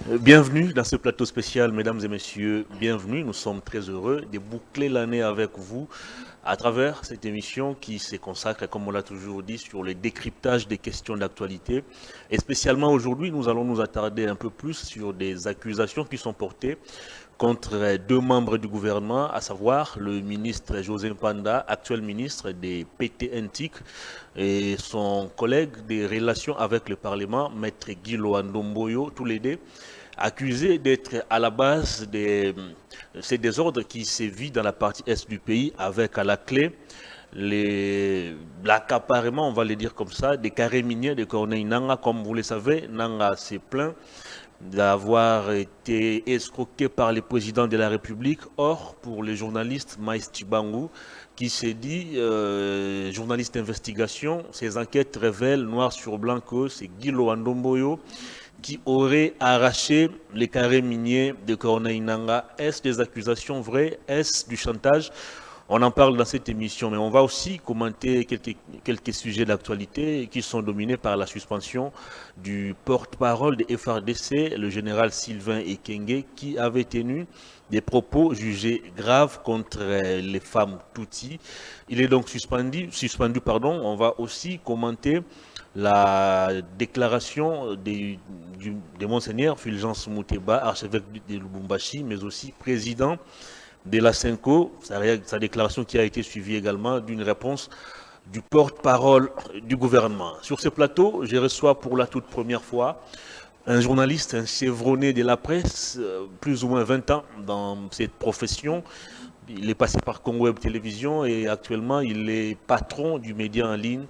Bienvenue dans ce plateau spécial, mesdames et messieurs, bienvenue. Nous sommes très heureux de boucler l'année avec vous à travers cette émission qui se consacre, comme on l'a toujours dit, sur le décryptage des questions d'actualité. Et spécialement aujourd'hui, nous allons nous attarder un peu plus sur des accusations qui sont portées contre deux membres du gouvernement, à savoir le ministre José Panda, actuel ministre des PTNTIC, et son collègue des relations avec le Parlement, Maître Guy Loandomboyo, tous les deux accusés d'être à la base de ces désordres qui sévit dans la partie est du pays, avec à la clé l'accaparement, on va le dire comme ça, des carrés miniers de Corneille Nanga. Comme vous le savez, Nanga s'est plaint d'avoir été escroqué par le président de la République. Or, pour le journaliste Maïs Tchibangu, qui s'est dit journaliste d'investigation, ses enquêtes révèlent noir sur blanc que c'est Guy Loandomboyo qui aurait arraché les carrés miniers de Corneille Nanga. Est-ce des accusations vraies? Est-ce du chantage? On en parle dans cette émission, mais on va aussi commenter quelques sujets d'actualité qui sont dominés par la suspension du porte-parole de FRDC, le général Sylvain Ekenge, qui avait tenu des propos jugés graves contre les femmes Tutsi. Il est donc suspendu. On va aussi commenter la déclaration de Monseigneur Fulgence Mouteba, archevêque de Lubumbashi, mais aussi président de la Senko, sa déclaration qui a été suivie également d'une réponse du porte-parole du gouvernement. Sur ce plateau, je reçois pour la toute première fois un journaliste, un chevronné de la presse, plus ou moins 20 ans dans cette profession. Il est passé par Congo Web Télévision et actuellement il est patron du média en ligne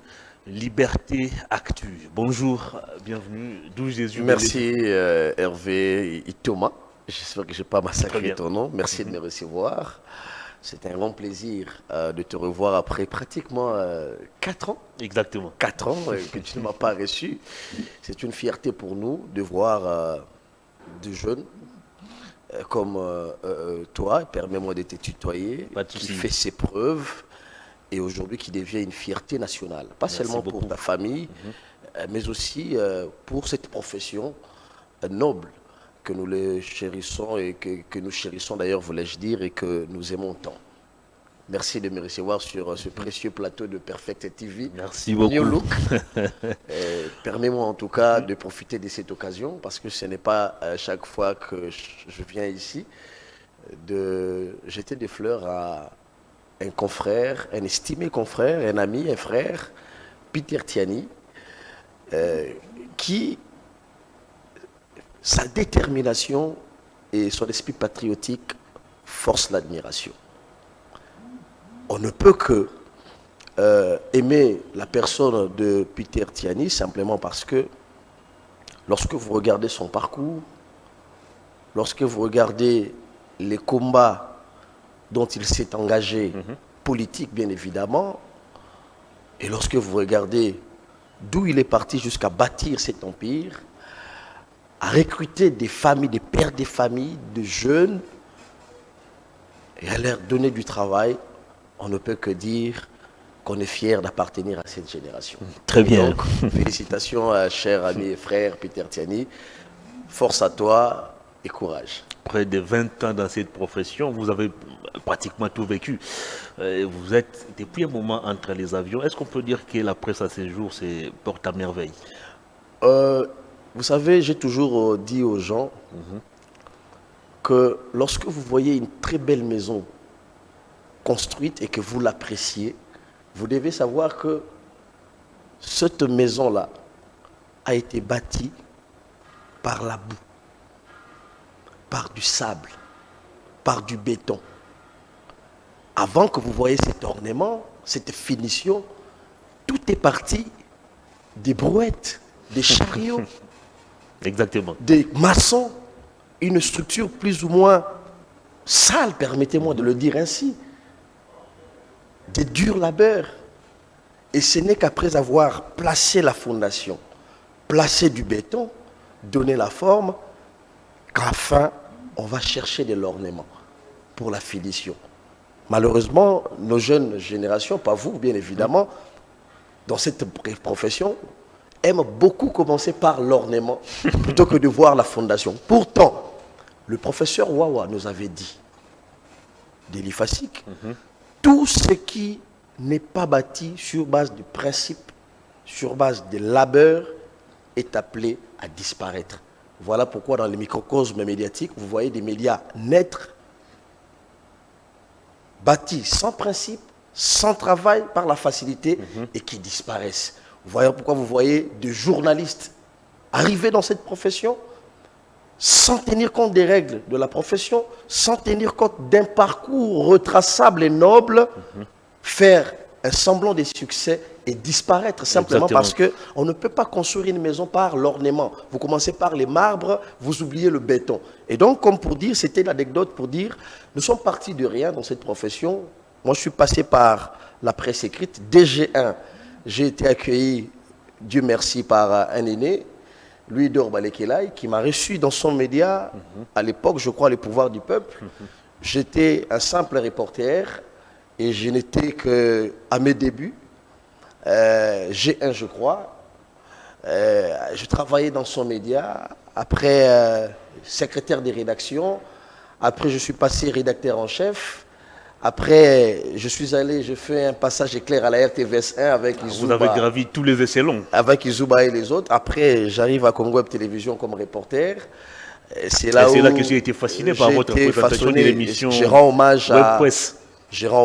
Liberté Actu. Bonjour, bienvenue, d'où Jésus. Merci Hervé et Thomas. J'espère que je n'ai pas massacré ton nom. Merci de me recevoir. C'est un grand plaisir de te revoir après pratiquement 4 ans. Exactement. 4 ans que tu ne m'as pas reçu. C'est une fierté pour nous de voir des jeunes comme toi, permets-moi de te tutoyer, qui fait ses preuves et aujourd'hui qui devient une fierté nationale. Pas seulement pour ta famille, mais aussi pour cette profession noble que nous les chérissons et que nous chérissons d'ailleurs, voulais-je dire, et que nous aimons tant. Merci de me recevoir sur ce précieux plateau de Perfect TV. Merci beaucoup. New look. Permets-moi en tout cas de profiter de cette occasion, parce que ce n'est pas chaque fois que je viens ici, de jeter des fleurs à un confrère, un estimé confrère, un ami, un frère, Peter Tiani, qui, sa détermination et son esprit patriotique forcent l'admiration. On ne peut que aimer la personne de Peter Tiani simplement parce que lorsque vous regardez son parcours, lorsque vous regardez les combats dont il s'est engagé, politique bien évidemment, et lorsque vous regardez d'où il est parti jusqu'à bâtir cet empire, à recruter des familles, des pères des familles, de jeunes, et à leur donner du travail, on ne peut que dire qu'on est fier d'appartenir à cette génération. Très bien. Donc, félicitations à cher ami et frère Peter Tiani. Force à toi et courage. Près de 20 ans dans cette profession, vous avez pratiquement tout vécu. Vous êtes depuis un moment entre les avions. Est-ce qu'on peut dire que la presse à ces jours se porte à merveille? Vous savez, j'ai toujours dit aux gens que lorsque vous voyez une très belle maison construite et que vous l'appréciez, vous devez savoir que cette maison-là a été bâtie par la boue, par du sable, par du béton. Avant que vous voyez cet ornement, cette finition, tout est parti des brouettes, des chariots, exactement, des maçons, une structure plus ou moins sale, permettez-moi de le dire ainsi, des durs labeurs. Et ce n'est qu'après avoir placé la fondation, placé du béton, donné la forme, qu'à la fin, on va chercher de l'ornement pour la finition. Malheureusement, nos jeunes générations, pas vous bien évidemment, dans cette profession, aiment beaucoup commencer par l'ornement plutôt que de voir la fondation. Pourtant, le professeur Wawa nous avait dit, d'Elifasik, tout ce qui n'est pas bâti sur base de principes, sur base de labeur, est appelé à disparaître. Voilà pourquoi dans les microcosmes médiatiques, vous voyez des médias naître, bâtis sans principe, sans travail, par la facilité, et qui disparaissent. Voilà pourquoi vous voyez des journalistes arriver dans cette profession sans tenir compte des règles de la profession, sans tenir compte d'un parcours retraçable et noble, faire un semblant de succès et disparaître simplement parce qu'on ne peut pas construire une maison par l'ornement. Vous commencez par les marbres, vous oubliez le béton. Et donc, comme pour dire, c'était l'anecdote pour dire, nous sommes partis de rien dans cette profession. Moi, je suis passé par la presse écrite. DG1, j'ai été accueilli, Dieu merci, par un aîné, Louis Dorbalekelaï, qui m'a reçu dans son média, à l'époque, je crois, Les Pouvoirs du Peuple. J'étais un simple reporter et je n'étais qu'à mes débuts, G1, je crois. Je travaillais dans son média, après secrétaire des rédactions, après je suis passé rédacteur en chef. Après, je suis allé, je fais un passage éclair à la RTVS 1 avec Izouba. Vous avez gravi tous les échelons. Avec Izouba et les autres. Après, j'arrive à Congo Web Télévision comme reporter. C'est là que j'ai été fasciné par votre présentation de l'émission. Je rends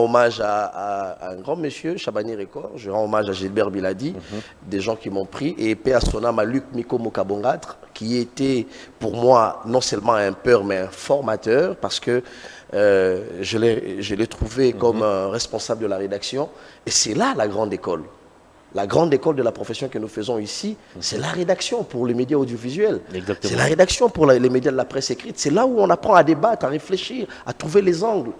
hommage à un grand monsieur, Chabani Record. Je rends hommage à Gilbert Biladi, des gens qui m'ont pris. Et paix à son âme à Luc Miko Mokabongatre, qui était pour moi non seulement un père, mais un formateur, parce que je l'ai trouvé comme un responsable de la rédaction. Et c'est là la grande école. La grande école de la profession que nous faisons ici, c'est la rédaction pour les médias audiovisuels. C'est la rédaction pour les médias de la presse écrite. C'est là où on apprend à débattre, à réfléchir, à trouver les angles.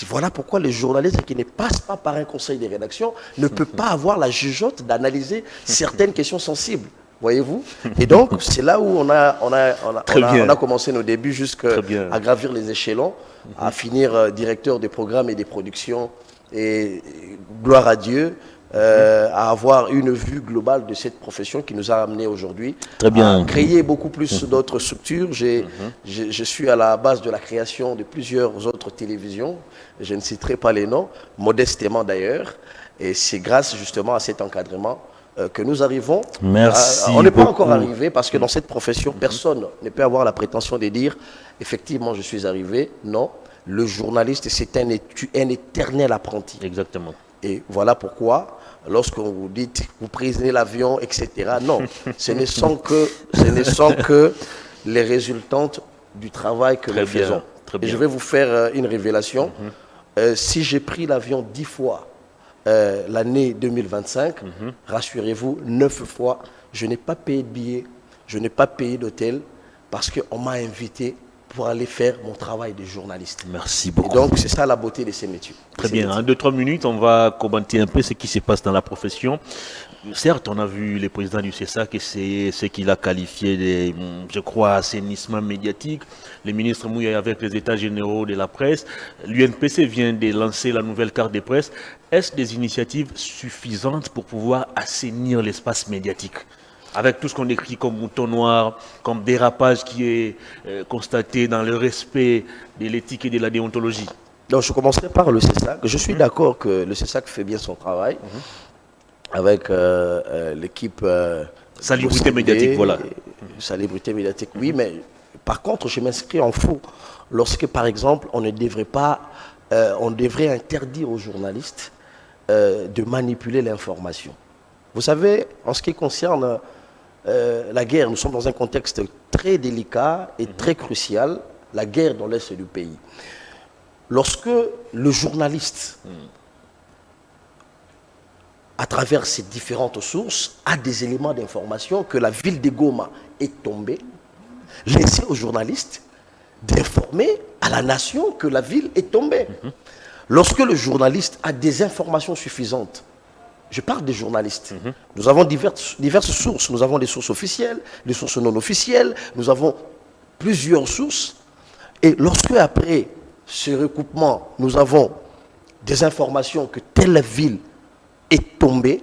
Voilà pourquoi le journaliste qui ne passe pas par un conseil de rédaction ne peut pas avoir la jugeote d'analyser certaines questions sensibles. Voyez-vous? Et donc, c'est là où on a commencé nos débuts jusqu'à gravir les échelons, à finir directeur des programmes et des productions. Et gloire à Dieu, à avoir une vue globale de cette profession qui nous a amené aujourd'hui à créer beaucoup plus d'autres structures. Je suis à la base de la création de plusieurs autres télévisions. Je ne citerai pas les noms, modestement d'ailleurs. Et c'est grâce justement à cet encadrement que nous arrivons. On n'est pas encore arrivé parce que dans cette profession, personne ne peut avoir la prétention de dire effectivement je suis arrivé. Non, le journaliste c'est un éternel apprenti. Exactement. Et voilà pourquoi, lorsqu'on vous dit vous prenez l'avion, etc. Non, ce ne sont que les résultantes du travail que nous faisons. Et je vais vous faire une révélation. Si j'ai pris l'avion 10 fois l'année 2025, rassurez-vous, 9 fois, je n'ai pas payé de billet, je n'ai pas payé d'hôtel parce qu'on m'a invité pour aller faire mon travail de journaliste. Merci beaucoup. Et donc, c'est ça la beauté de ces métiers. Très bien. En 2-3 minutes, on va commenter un peu ce qui se passe dans la profession. Certes, on a vu le président du CESAC et c'est ce qu'il a qualifié de, je crois, assainissement médiatique. Le ministre Mouya avec les états généraux de la presse. L'UNPC vient de lancer la nouvelle carte de presse. Est-ce des initiatives suffisantes pour pouvoir assainir l'espace médiatique ? Avec tout ce qu'on décrit comme mouton noir, comme dérapage qui est constaté dans le respect de l'éthique et de la déontologie. Donc je commencerai par le CESAC. Je suis d'accord que le CESAC fait bien son travail avec l'équipe Salubrité médiatique, voilà. Salubrité médiatique, oui, mais par contre, je m'inscris en faux lorsque, par exemple, on devrait interdire aux journalistes de manipuler l'information. Vous savez, en ce qui concerne la guerre, nous sommes dans un contexte très délicat et très crucial, la guerre dans l'est du pays. Lorsque le journaliste, à travers ces différentes sources, a des éléments d'information que la ville de Goma est tombée, laissez aux journalistes d'informer à la nation que la ville est tombée. Lorsque le journaliste a des informations suffisantes, je parle des journalistes. Nous avons diverses sources. Nous avons des sources officielles, des sources non officielles. Nous avons plusieurs sources. Et lorsque, après ce recoupement, nous avons des informations que telle ville est tombée,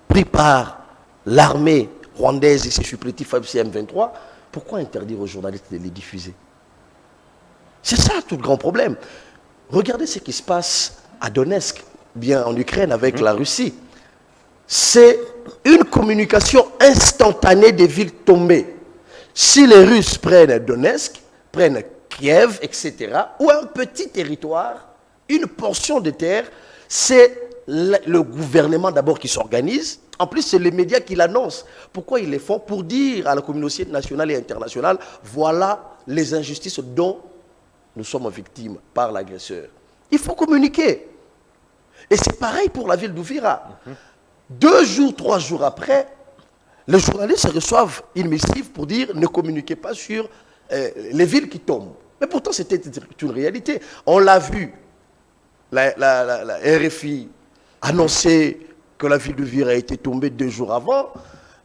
prise par l'armée rwandaise et ses supplétifs FCM23, pourquoi interdire aux journalistes de les diffuser? C'est ça tout le grand problème. Regardez ce qui se passe à Donetsk, bien en Ukraine avec la Russie. C'est une communication instantanée des villes tombées. Si les Russes prennent Donetsk, prennent Kiev, etc., ou un petit territoire, une portion de terre, c'est le gouvernement d'abord qui s'organise. En plus, c'est les médias qui l'annoncent. Pourquoi ils les font? Pour dire à la communauté nationale et internationale, voilà les injustices dont nous sommes victimes par l'agresseur. Il faut communiquer. Et c'est pareil pour la ville d'Uvira. 2 jours, 3 jours après, les journalistes reçoivent une missive pour dire ne communiquez pas sur les villes qui tombent. Mais pourtant, c'était une réalité. On l'a vu. La RFI annonçait que la ville d'Uvira a été tombée 2 jours avant,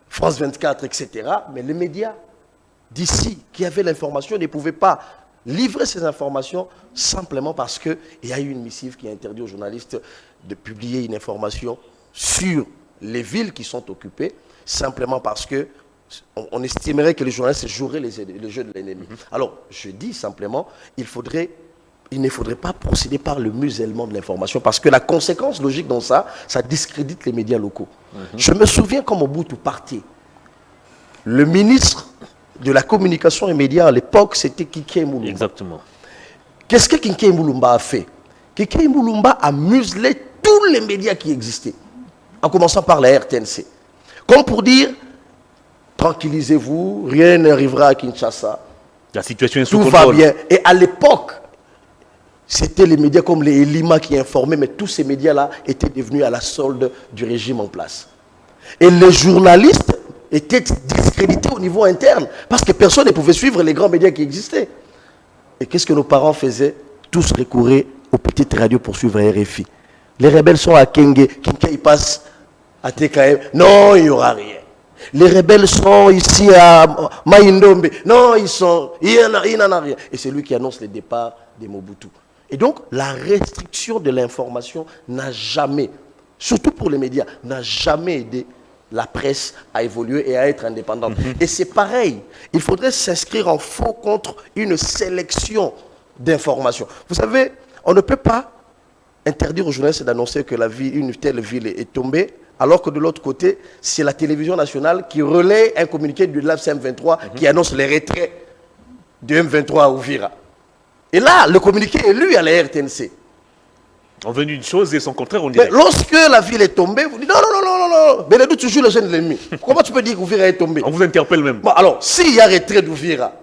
France 24, etc. Mais les médias d'ici qui avaient l'information ne pouvaient pas livrer ces informations simplement parce qu'il y a eu une missive qui a interdit aux journalistes de publier une information sur les villes qui sont occupées, simplement parce qu'on estimerait que les journalistes joueraient les jeux de l'ennemi. Alors, je dis simplement, il ne faudrait pas procéder par le musellement de l'information, parce que la conséquence logique dans ça, ça discrédite les médias locaux. Je me souviens quand Mobutu partait, le ministre de la communication et médias à l'époque, c'était Kike Moulumba. Exactement. Qu'est-ce que Kike Moulumba a fait? Kike Moulumba a muselé tous les médias qui existaient, en commençant par la RTNC. Comme pour dire, tranquillisez-vous, rien n'arrivera à Kinshasa. La situation est sous Tout contrôle. va bien. Et à l'époque, c'était les médias comme les Elima qui informaient, mais tous ces médias-là étaient devenus à la solde du régime en place. Et les journalistes étaient discrédités au niveau interne, parce que personne ne pouvait suivre les grands médias qui existaient. Et qu'est-ce que nos parents faisaient? Tous recouraient aux petites radios pour suivre RFI. Les rebelles sont à Kenge, ils passent à TKM. Non, il n'y aura rien. Les rebelles sont ici à Maïndombe. Non, il n'en a rien. Et c'est lui qui annonce le départ de Mobutu. Et donc, la restriction de l'information n'a jamais, surtout pour les médias, n'a jamais aidé la presse à évoluer et à être indépendante. Et c'est pareil, il faudrait s'inscrire en faux contre une sélection d'informations. Vous savez, on ne peut pas interdire aux journalistes d'annoncer que une telle ville est tombée, alors que de l'autre côté, c'est la télévision nationale qui relaie un communiqué de l'AFC M23 qui annonce les retraits de M23 à Uvira. Et là, le communiqué est lu à la RTNC. On veut une chose et son contraire, on dirait. Mais lorsque la ville est tombée, vous dites non. Benedou, tu joues le jeu de l'ennemi. Comment tu peux dire qu'Ouvira est tombée? On vous interpelle même. Bon, alors, s'il y a retrait d'Ouvira,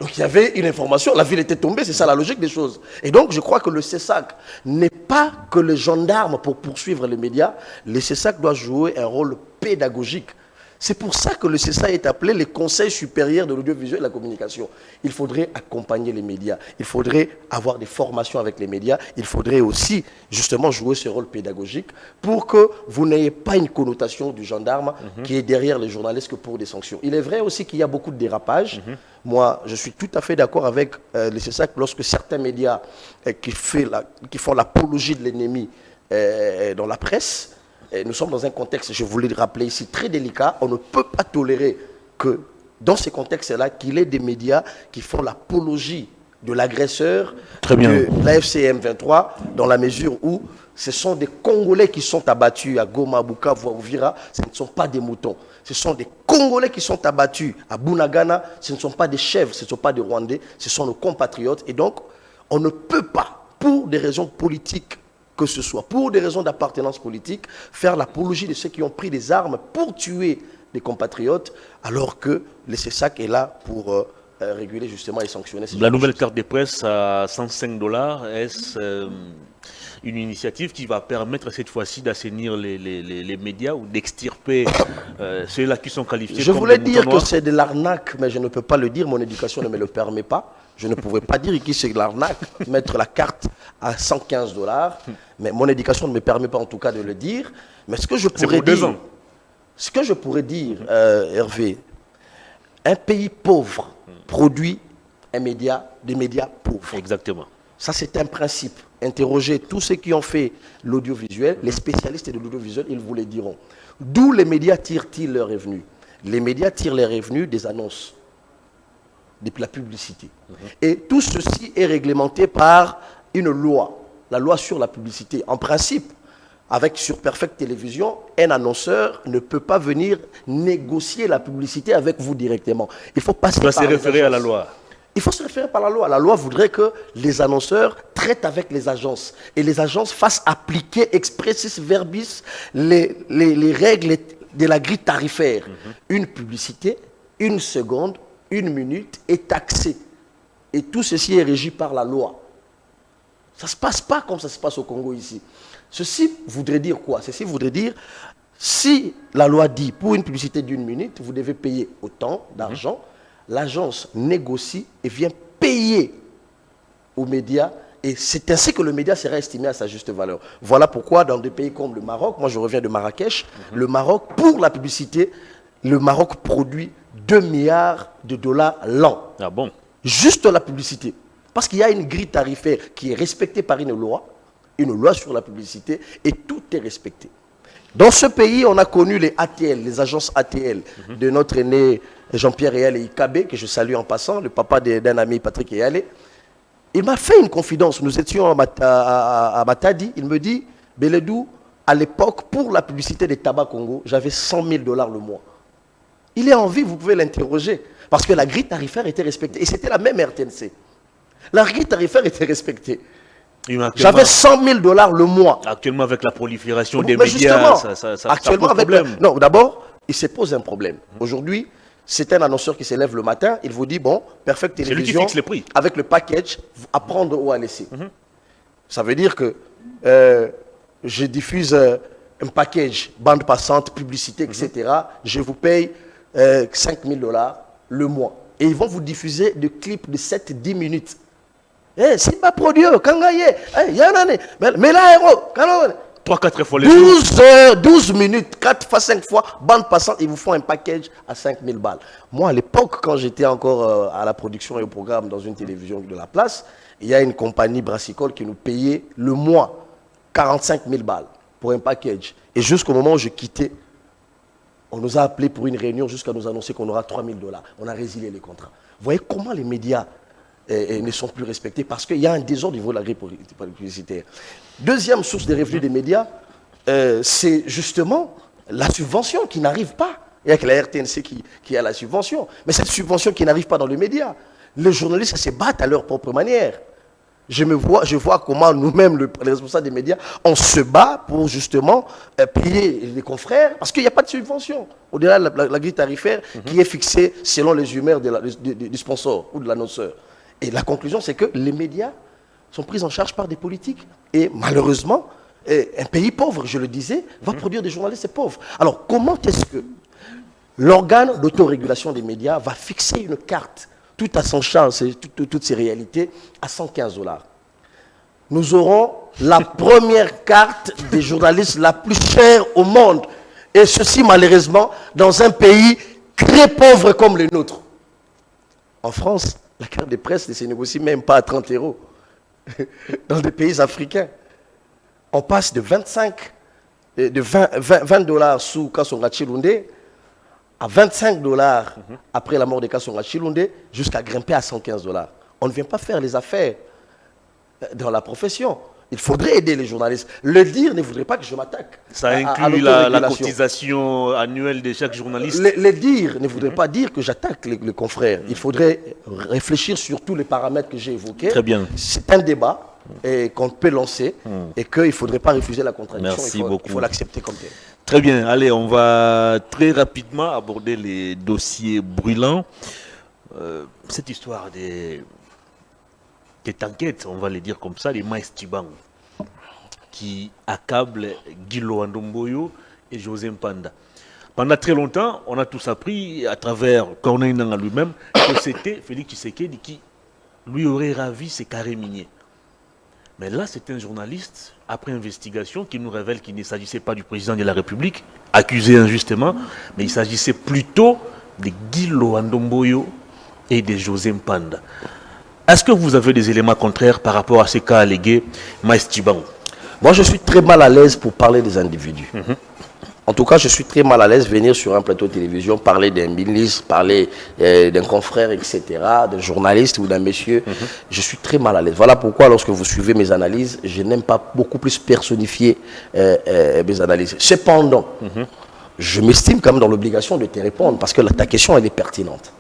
donc il y avait une information, la ville était tombée, c'est ça la logique des choses. Et donc, je crois que le CESAC n'est pas que le gendarme pour poursuivre les médias. Le CESAC doit jouer un rôle pédagogique. C'est pour ça que le CESA est appelé le Conseil supérieur de l'audiovisuel et de la communication. Il faudrait accompagner les médias. Il faudrait avoir des formations avec les médias. Il faudrait aussi, justement, jouer ce rôle pédagogique pour que vous n'ayez pas une connotation du gendarme qui est derrière les journalistes que pour des sanctions. Il est vrai aussi qu'il y a beaucoup de dérapages. Moi, je suis tout à fait d'accord avec le CESA lorsque certains médias qui font l'apologie de l'ennemi dans la presse. Et nous sommes dans un contexte, je voulais le rappeler ici, très délicat. On ne peut pas tolérer que, dans ces contextes-là, qu'il y ait des médias qui font l'apologie de l'agresseur de l'AFC M23, dans la mesure où ce sont des Congolais qui sont abattus à Goma, Bukavu, à Uvira. Ce ne sont pas des moutons. Ce sont des Congolais qui sont abattus à Bunagana. Ce ne sont pas des chèvres, ce ne sont pas des Rwandais. Ce sont nos compatriotes. Et donc, on ne peut pas, pour des raisons politiques, que ce soit pour des raisons d'appartenance politique, faire l'apologie de ceux qui ont pris des armes pour tuer des compatriotes, alors que le CESAC est là pour réguler justement et sanctionner ces La nouvelle carte de presse à $105, est-ce une initiative qui va permettre cette fois-ci d'assainir les médias ou d'extirper ceux-là qui sont qualifiés Je comme voulais des dire moutons noirs? que c'est de l'arnaque, mais je ne peux pas le dire, mon éducation ne me le permet pas. Je ne pouvais pas dire que c'est de l'arnaque, mettre la carte à $115, mais mon éducation ne me permet pas en tout cas de le dire. Mais ce que je pourrais dire, Hervé, un pays pauvre produit des médias pauvres. Exactement. Ça, c'est un principe. Interrogez tous ceux qui ont fait l'audiovisuel, les spécialistes de l'audiovisuel, ils vous le diront. D'où les médias tirent-ils leurs revenus? Les médias tirent les revenus des annonces, de la publicité. Et tout ceci est réglementé par une loi, la loi sur la publicité. En principe, sur Perfect Télévision, un annonceur ne peut pas venir négocier la publicité avec vous directement. Il faut passer par se référer à la loi. Il faut se référer par la loi. La loi voudrait que les annonceurs traitent avec les agences et les agences fassent appliquer expressis verbis les règles de la grille tarifaire. Une publicité, 1 seconde, 1 minute est taxée. Et tout ceci est régi par la loi. Ça ne se passe pas comme ça se passe au Congo ici. Ceci voudrait dire quoi? Ceci voudrait dire, si la loi dit pour une publicité d'1 minute, vous devez payer autant d'argent, l'agence négocie et vient payer aux médias. Et c'est ainsi que le média sera estimé à sa juste valeur. Voilà pourquoi dans des pays comme le Maroc, moi je reviens de Marrakech, le Maroc, pour la publicité, le Maroc produit 2 milliards de dollars l'an. Ah bon? Juste la publicité. Parce qu'il y a une grille tarifaire qui est respectée par une loi sur la publicité, et tout est respecté. Dans ce pays, on a connu les ATL, les agences ATL, de notre aîné Jean-Pierre Eyale et Ikabe, que je salue en passant, le papa d'un ami Patrick Eyale. Il m'a fait une confidence. Nous étions à Matadi. Il me dit, Beledou, à l'époque, pour la publicité des tabacs Congo, j'avais 100 000 $ le mois. Il est en vie, vous pouvez l'interroger. Parce que la grille tarifaire était respectée. Et c'était la même RTNC. La grille tarifaire était respectée. J'avais 100 000 $ le mois. Actuellement, avec la prolifération des médias, ça actuellement, pose problème. Non, d'abord, il se pose un problème. Aujourd'hui, c'est un annonceur qui se lève le matin, il vous dit, bon, Perfect Télévision, c'est lui qui fixe les prix. Avec le package, à prendre ou à laisser. Ça veut dire que je diffuse un package, bande passante, publicité, etc. Je vous paye 5 000 $ le mois. Et ils vont vous diffuser des clips de 7-10 minutes. Eh, c'est pas produit, Kangaye, il y a un année, mais là, héros, 3-4 fois les jours. 12 minutes, 4 fois, 5 fois, bande passante, ils vous font un package à 5 000 $. Moi, à l'époque, quand j'étais encore à la production et au programme dans une télévision de la place, il y a une compagnie brassicole qui nous payait le mois 45 000 $ pour un package. Et jusqu'au moment où je quittais, on nous a appelés pour une réunion jusqu'à nous annoncer qu'on aura 3 000 $. On a résilié les contrats. Vous voyez comment les médias ne sont plus respectés parce qu'il y a un désordre au niveau de la grille publicitaire. Deuxième source de revenus des médias, c'est justement la subvention qui n'arrive pas. Il y a que la RTNC qui a la subvention. Mais cette subvention qui n'arrive pas dans les médias, les journalistes se battent à leur propre manière. Je vois comment nous-mêmes, les responsables des médias, on se bat pour justement payer les confrères parce qu'il n'y a pas de subvention. Au-delà de la grille tarifaire qui est fixée selon les humeurs du sponsor ou de l'annonceur. Et la conclusion, c'est que les médias sont pris en charge par des politiques. Et malheureusement, un pays pauvre, je le disais, va produire des journalistes pauvres. Alors, comment est-ce que l'organe d'autorégulation des médias va fixer une carte, tout à son champ, toutes ces réalités, à 115 $? Nous aurons la première carte des journalistes la plus chère au monde. Et ceci, malheureusement, dans un pays très pauvre comme le nôtre. En France, la carte de presse ne se négocie même pas à 30 €. Dans des pays africains, on passe de 20 $ sous Kasonga Chilunde à 25 $ après la mort de Kasonga Chilunde jusqu'à grimper à 115 $. On ne vient pas faire les affaires dans la profession. Il faudrait aider les journalistes. Le dire ne voudrait pas que je m'attaque. Ça inclut la cotisation annuelle de chaque journaliste. Le dire ne voudrait pas dire que j'attaque les confrères. Il faudrait réfléchir sur tous les paramètres que j'ai évoqués. Très bien. C'est un débat qu'on peut lancer et qu'il ne faudrait pas refuser la contradiction. Merci beaucoup. Il faut l'accepter comme tel. Très bien. Allez, on va très rapidement aborder les dossiers brûlants. Cette histoire cette enquête, on va le dire comme ça, les Maïs Tibango, qui accablent Guy Loandomboyo et José Mpanda. Pendant très longtemps, on a tous appris, à travers Corneille Nangaa lui-même, que c'était Félix Tshisekedi qui lui aurait ravi ses carrés miniers. Mais là, c'est un journaliste, après investigation, qui nous révèle qu'il ne s'agissait pas du président de la République, accusé injustement, mais il s'agissait plutôt de Guy Loandomboyo et de José Mpanda. Est-ce que vous avez des éléments contraires par rapport à ces cas allégués, Maïs Tibango? Moi, je suis très mal à l'aise pour parler des individus. En tout cas, je suis très mal à l'aise venir sur un plateau de télévision, parler d'un ministre, parler d'un confrère, etc., d'un journaliste ou d'un monsieur. Je suis très mal à l'aise. Voilà pourquoi, lorsque vous suivez mes analyses, je n'aime pas beaucoup plus personnifier mes analyses. Cependant, je m'estime quand même dans l'obligation de te répondre parce que ta question, elle est pertinente.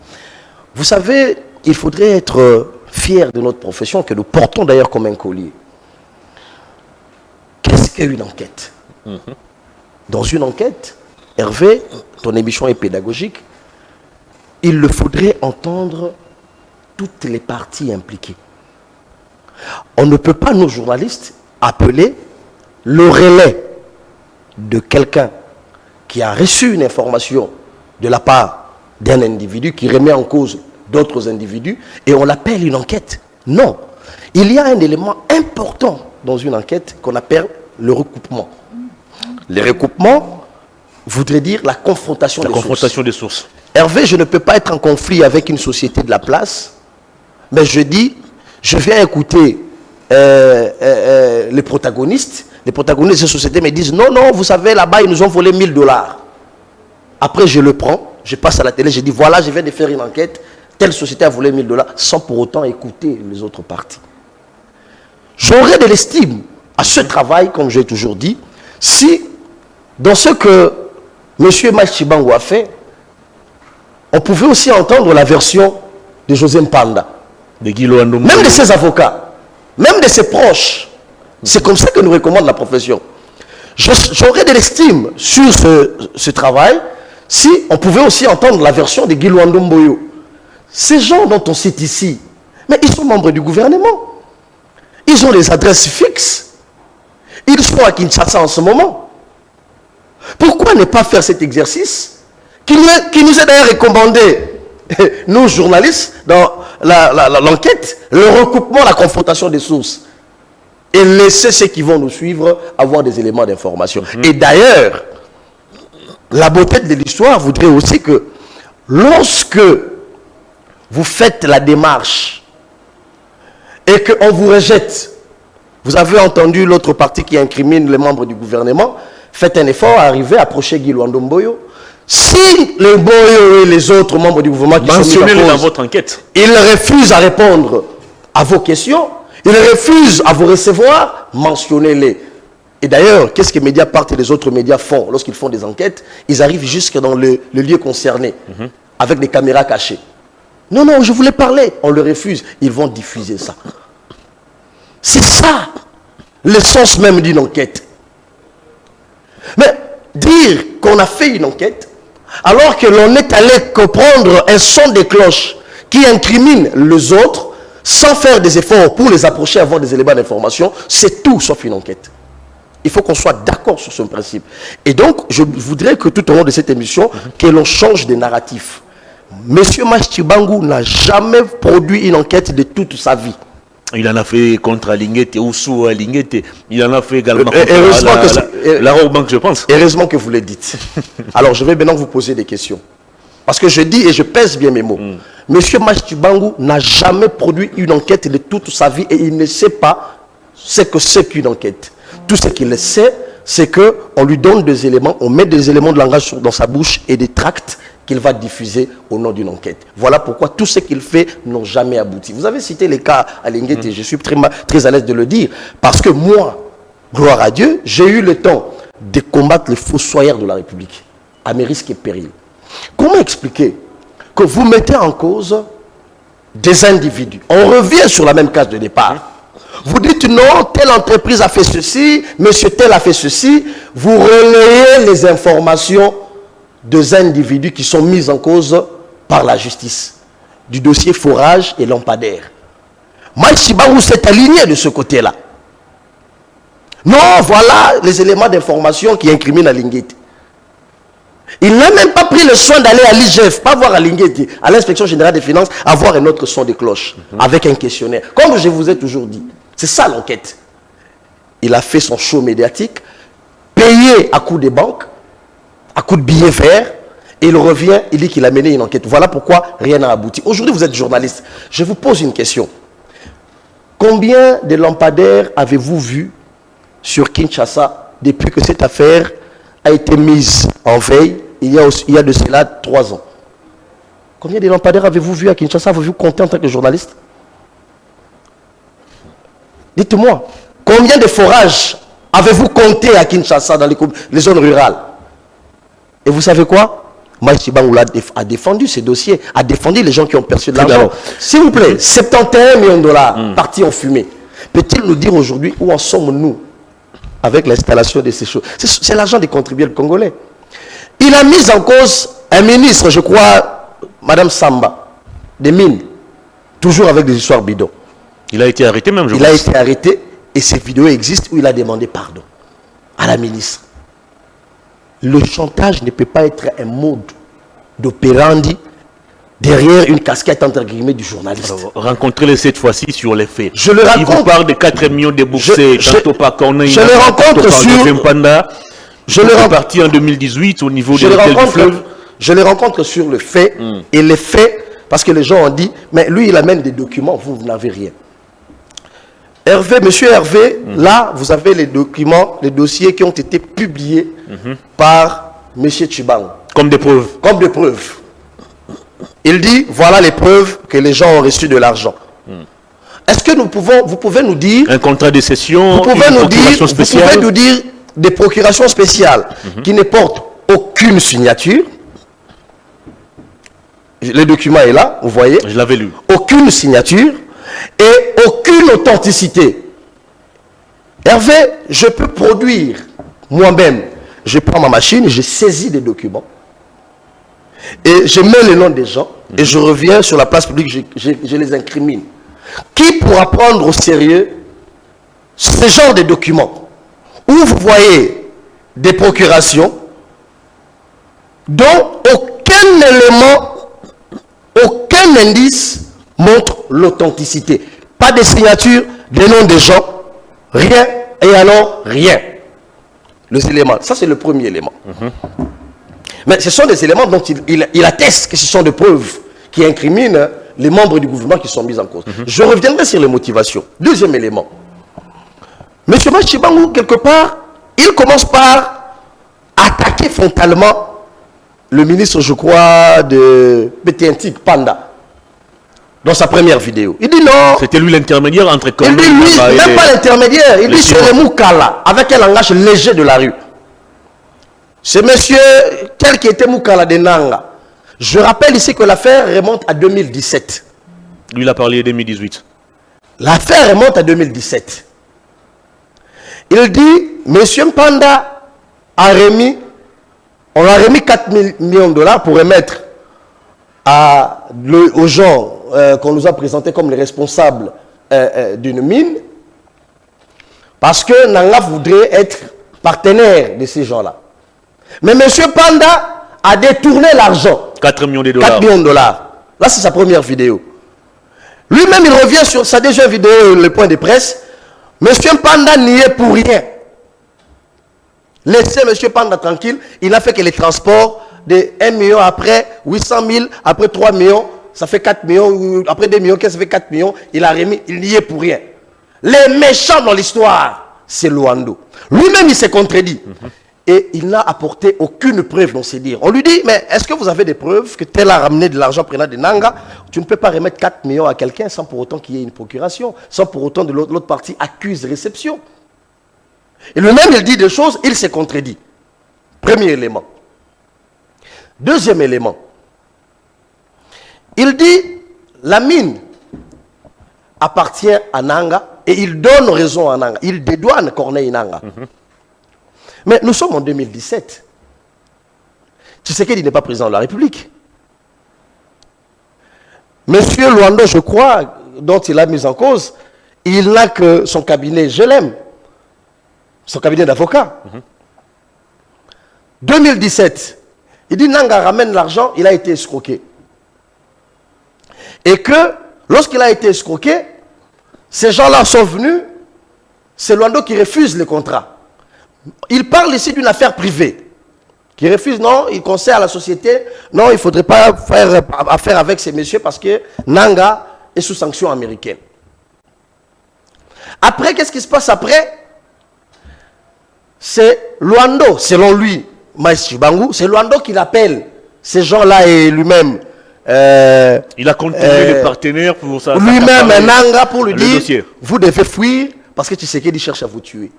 Vous savez, il faudrait être fier de notre profession, que nous portons d'ailleurs comme un collier. Qu'est-ce qu'une enquête? Dans une enquête, Hervé, ton émission est pédagogique, il le faudrait entendre toutes les parties impliquées. On ne peut pas, nos journalistes, appeler le relais de quelqu'un qui a reçu une information de la part d'un individu qui remet en cause d'autres individus et on l'appelle une enquête. Non. Il y a un élément important dans une enquête qu'on appelle le recoupement. Le recoupement voudrait dire la confrontation des sources. Hervé, je ne peux pas être en conflit avec une société de la place, mais je dis, je viens écouter les protagonistes de cette société me disent, non, non, vous savez, là-bas, ils nous ont volé 1000 $. Après, je le prends, je passe à la télé, je dis, voilà, je viens de faire une enquête, telle société a volé 1000 $, sans pour autant écouter les autres parties. J'aurais de l'estime à ce travail, comme j'ai toujours dit, si, dans ce que M. Machibango a fait, on pouvait aussi entendre la version de José Mpanda, même de ses avocats, même de ses proches. C'est comme ça que nous recommande la profession. J'aurais de l'estime sur ce travail si on pouvait aussi entendre la version de Guy Luandomboyo. Ces gens dont on cite ici, mais ils sont membres du gouvernement. Ils ont les adresses fixes. Ils sont à Kinshasa en ce moment. Pourquoi ne pas faire cet exercice qui nous est d'ailleurs recommandé, nous journalistes, dans l'enquête, le recoupement, la confrontation des sources, et laisser ceux qui vont nous suivre avoir des éléments d'information. Et d'ailleurs, la beauté de l'histoire voudrait aussi que lorsque vous faites la démarche et qu'on vous rejette, vous avez entendu l'autre partie qui incrimine les membres du gouvernement, faites un effort à arriver à approcher Guy Luandomboyo. Si les Boyo et les autres membres du gouvernement qui sont mis en cause, dans votre enquête, ils refusent à répondre à vos questions, ils refusent à vous recevoir, mentionnez-les. Et d'ailleurs, qu'est-ce que Mediapart et les autres médias font lorsqu'ils font des enquêtes? Ils arrivent jusque dans le lieu concerné, avec des caméras cachées. Non, non, je voulais parler. On le refuse. Ils vont diffuser ça. C'est ça, l'essence même d'une enquête. Mais dire qu'on a fait une enquête, alors que l'on est allé comprendre un son de cloche qui incrimine les autres, sans faire des efforts pour les approcher, avoir des éléments d'information, c'est tout sauf une enquête. Il faut qu'on soit d'accord sur ce principe. Et donc, je voudrais que tout au long de cette émission, que l'on change de narratif. Monsieur Machibango n'a jamais produit une enquête de toute sa vie. Il en a fait contre Alinguete, ou sous Alinguete. Il en a fait également contre la Bank, je pense. Heureusement que vous le dites. Alors, je vais maintenant vous poser des questions. Parce que je dis et je pèse bien mes mots. Monsieur Machibango n'a jamais produit une enquête de toute sa vie et il ne sait pas ce que c'est qu'une enquête. Tout ce qu'il sait, c'est qu'on lui donne des éléments, on met des éléments de langage dans sa bouche et des tracts qu'il va diffuser au nom d'une enquête. Voilà pourquoi tout ce qu'il fait n'ont jamais abouti. Vous avez cité les cas à Linguete et je suis très à l'aise de le dire. Parce que moi, gloire à Dieu, j'ai eu le temps de combattre les fossoyeurs de la République à mes risques et périls. Comment expliquer que vous mettez en cause des individus? On revient sur la même case de départ. Vous dites non, telle entreprise a fait ceci, monsieur tel a fait ceci. Vous relayez les informations des individus qui sont mis en cause par la justice. Du dossier forage et lampadaire. Machibango s'est aligné de ce côté-là. Non, voilà les éléments d'information qui incriminent Alinguete. Il n'a même pas pris le soin d'aller à l'IGF, pas voir Alinguete, à l'inspection générale des finances, avoir un autre son de cloche, avec un questionnaire. Comme je vous ai toujours dit, c'est ça l'enquête. Il a fait son show médiatique, payé à coup de banque, à coup de billets verts, et il revient, il dit qu'il a mené une enquête. Voilà pourquoi rien n'a abouti. Aujourd'hui, vous êtes journaliste. Je vous pose une question. Combien de lampadaires avez-vous vu sur Kinshasa depuis que cette affaire a été mise en veille il y a de cela 3 ans. Combien de lampadaires avez-vous vu à Kinshasa? Avez-vous compté en tant que journaliste? Dites-moi, combien de forages avez-vous compté à Kinshasa dans les zones rurales? Et vous savez quoi? Maïs Chibangoula a défendu ces dossiers, a défendu les gens qui ont perçu de l'argent. S'il vous plaît, 71 millions de dollars partis en fumée. Peut-il nous dire aujourd'hui où en sommes-nous avec l'installation de ces choses? C'est l'argent des contribuables congolais. Il a mis en cause un ministre, je crois, Madame Samba, des mines, toujours avec des histoires bidons. Il a été arrêté même, je Il a été arrêté et ces vidéos existent où il a demandé pardon à la ministre. Le chantage ne peut pas être un mode d'opérandi derrière une casquette entre guillemets du journaliste. Rencontrez-les cette fois-ci sur les faits. Je le Il vous parle de 4 millions déboursés dans Topa Corneille. Je le rencontre sur... Panda. Je le parti en 2018 au niveau de l'hôtel du fleuve. Je les rencontre sur le fait et les faits, parce que les gens ont dit, mais lui il amène des documents, vous n'avez rien. Hervé, monsieur Hervé, là vous avez les documents, les dossiers qui ont été publiés par monsieur Tshibang. Comme des preuves. Comme des preuves. Il dit, voilà les preuves que les gens ont reçu de l'argent. Est-ce que vous pouvez nous dire... Un contrat de cession, vous pouvez nous dire des procurations spéciales qui ne portent aucune signature. Le document est là, vous voyez. Je l'avais lu. Aucune signature et aucune authenticité. Hervé, je peux produire moi-même. Je prends ma machine, je saisis des documents et je mets les noms des gens et je reviens sur la place publique, je les incrimine. Qui pourra prendre au sérieux ce genre de documents où vous voyez des procurations dont aucun élément, aucun indice montre l'authenticité? Pas de signature, des noms des gens, rien, et alors rien. Les éléments, ça c'est le premier élément. Mais ce sont des éléments dont il atteste que ce sont des preuves qui incriminent les membres du gouvernement qui sont mis en cause. Je reviendrai sur les motivations. Deuxième élément. M. Machibangou, quelque part, il commence par attaquer frontalement le ministre, je crois, de BTNTIC, Panda, dans sa première vidéo. Il dit non. C'était lui l'intermédiaire entre Il dit lui, même pas l'intermédiaire. Il dit c'est le Moukala, avec un langage léger de la rue. C'est monsieur, tel qui était Moukala de Nanga. Je rappelle ici que l'affaire remonte à 2017. Lui, il a parlé en 2018. L'affaire remonte à 2017. Il dit, monsieur Panda a remis, on a remis 4 millions de dollars pour remettre aux gens qu'on nous a présentés comme les responsables d'une mine, parce que Nanga voudrait être partenaire de ces gens-là. Mais M. Panda a détourné l'argent. 4 millions de dollars. 4 millions de dollars. Là, c'est sa première vidéo. Lui-même, il revient sur sa deuxième vidéo, le point de presse. M. Panda n'y est pour rien. Laissez M. Panda tranquille. Il n'a fait que les transports de 1 million après 800 000, après 3 millions, ça fait 4 millions, après 2 millions, ça fait 4 millions. Il a remis, il n'y est pour rien. Les méchants dans l'histoire, c'est Luando. Lui-même, il s'est contredit. Et il n'a apporté aucune preuve dans ses dires. On lui dit, mais est-ce que vous avez des preuves que tel a ramené de l'argent prenant de Nanga? Tu ne peux pas remettre 4 millions à quelqu'un sans pour autant qu'il y ait une procuration, sans pour autant que l'autre partie accuse réception. Et lui-même, il dit des choses, il s'est contredit. Premier élément. Deuxième élément. Il dit, la mine appartient à Nanga et il donne raison à Nanga. Il dédouane Corneille Nanga. Mais nous sommes en 2017. Tshisekedi n'est pas président de la République. Monsieur Luando, je crois, dont il a mis en cause, il n'a que son cabinet, je l'aime, son cabinet d'avocat. 2017, il dit Nanga ramène l'argent, il a été escroqué. Et que lorsqu'il a été escroqué, ces gens-là sont venus, c'est Luando qui refuse le contrat. Il parle ici d'une affaire privée. Qui refuse, non, il conseille à la société, non, il ne faudrait pas faire affaire avec ces messieurs parce que Nanga est sous sanction américaine. Après, qu'est-ce qui se passe après? C'est Luando, selon lui, Maïs Chibangu, c'est Luando qui l'appelle. Ces gens-là et lui-même. Il a contourné les partenaires pour ça. Lui-même, Nanga, pour lui dire, dossier. vous devez fuir parce que Tshisekedi cherche à vous tuer.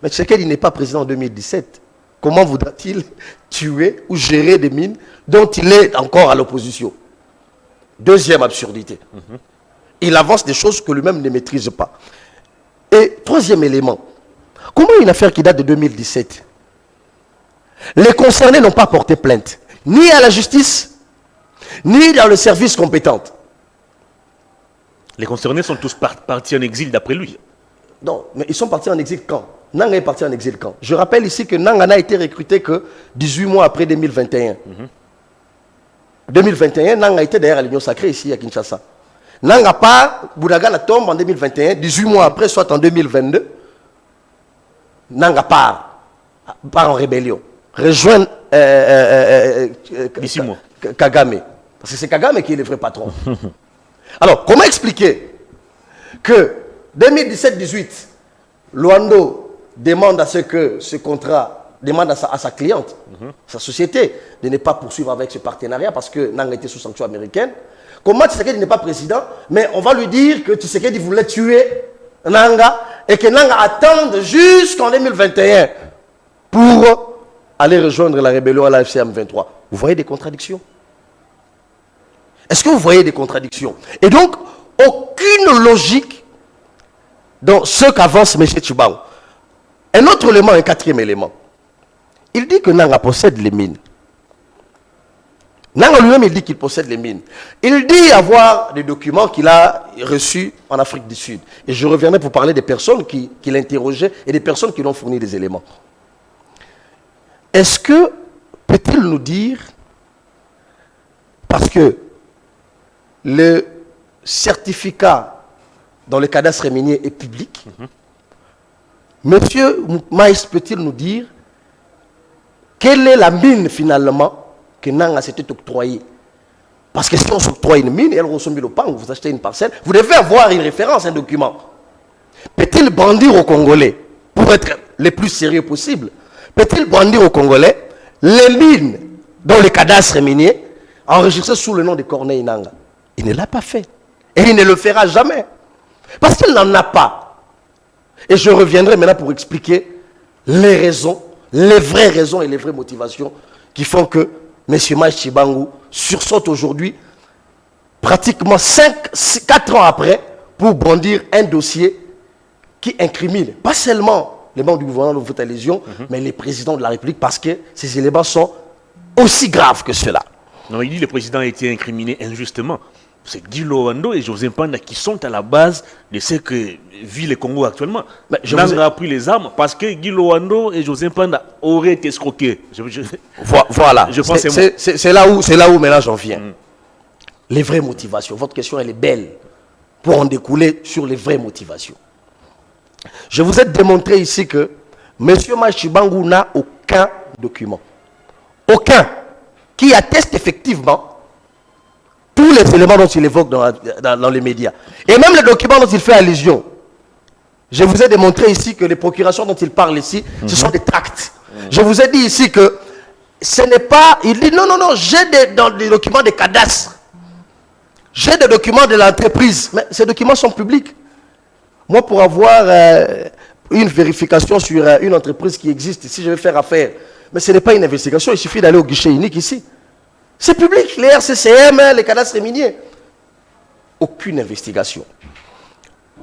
Mais Tshisekedi n'est pas président en 2017. Comment voudra-t-il tuer ou gérer des mines dont il est encore à l'opposition? Deuxième absurdité. Il avance des choses que lui-même ne maîtrise pas. Et troisième élément. Comment une affaire qui date de 2017? Les concernés n'ont pas porté plainte, ni à la justice, ni dans le service compétent. Les concernés sont tous partis en exil d'après lui. Non, mais ils sont partis en exil quand? Nanga est parti en exil quand? Je rappelle ici que Nanga n'a été recruté que 18 mois après 2021. 2021, Nanga était d'ailleurs à l'Union Sacrée ici à Kinshasa. Nanga part, Boudagala tombe en 2021, 18 mois après, soit en 2022. Nanga part en rébellion. Rejoindre Kagame. Parce que c'est Kagame qui est le vrai patron. Alors, comment expliquer que 2017-18, Luando demande à ce que ce contrat, demande à sa cliente, sa société, de ne pas poursuivre avec ce partenariat parce que Nanga était sous sanction américaine. Comment Tshisekedi n'est pas président, mais on va lui dire que Tshisekedi voulait tuer Nanga et que Nanga attende jusqu'en 2021 pour aller rejoindre la rébellion à la FCM23. Vous voyez des contradictions? Est-ce que vous voyez des contradictions? Et donc, aucune logique dans ce qu'avance M. Tshibang. Un autre élément, un quatrième élément. Il dit que Nanga possède les mines. Nanga lui-même, il dit qu'il possède les mines. Il dit avoir des documents qu'il a reçus en Afrique du Sud. Et je reviendrai pour parler des personnes qui l'interrogeaient et des personnes qui lui ont fourni des éléments. Est-ce que peut-il nous dire, parce que le certificat dans le cadastre minier est public, Monsieur Maïs peut-il nous dire quelle est la mine finalement que Nanga s'était octroyée? Parce que si on s'octroie une mine, elle ressemble au pan, vous achetez une parcelle, vous devez avoir une référence, un document. Peut-il brandir aux Congolais, pour être les plus sérieux possible, peut-il brandir aux Congolais les mines dans le cadastre minier enregistrées sous le nom de Corneille Nanga? Il ne l'a pas fait. Et il ne le fera jamais. Parce qu'il n'en a pas. Et je reviendrai maintenant pour expliquer les raisons, les vraies raisons et les vraies motivations qui font que M. Maïs Chibangu sursaute aujourd'hui, pratiquement 4 ans après, pour brandir un dossier qui incrimine pas seulement les membres du gouvernement de votre allusion, mais les présidents de la République, parce que ces éléments sont aussi graves que cela. Non, il dit que le président a été incriminé injustement. C'est Guy Luando et José Mpanda qui sont à la base de ce que vit le Congo actuellement. Nanga a pris les armes parce que Guy Luando et José Mpanda auraient été escroqués. Voilà, c'est là où maintenant j'en viens. Les vraies motivations. Votre question, elle est belle pour en découler sur les vraies motivations. Je vous ai démontré ici que M. Maïs Chibangu n'a aucun document. Aucun. Qui atteste effectivement tous les éléments dont il évoque dans les médias. Et même les documents dont il fait allusion. Je vous ai démontré ici que les procurations dont il parle ici, ce sont des tracts. Je vous ai dit ici que ce n'est pas... Il dit non, j'ai des documents de cadastre. J'ai des documents de l'entreprise. Mais ces documents sont publics. Moi, pour avoir une vérification sur une entreprise qui existe, si je vais faire affaire, mais ce n'est pas une investigation, il suffit d'aller au guichet unique ici. C'est public, les RCCM, les cadastres miniers. Aucune investigation.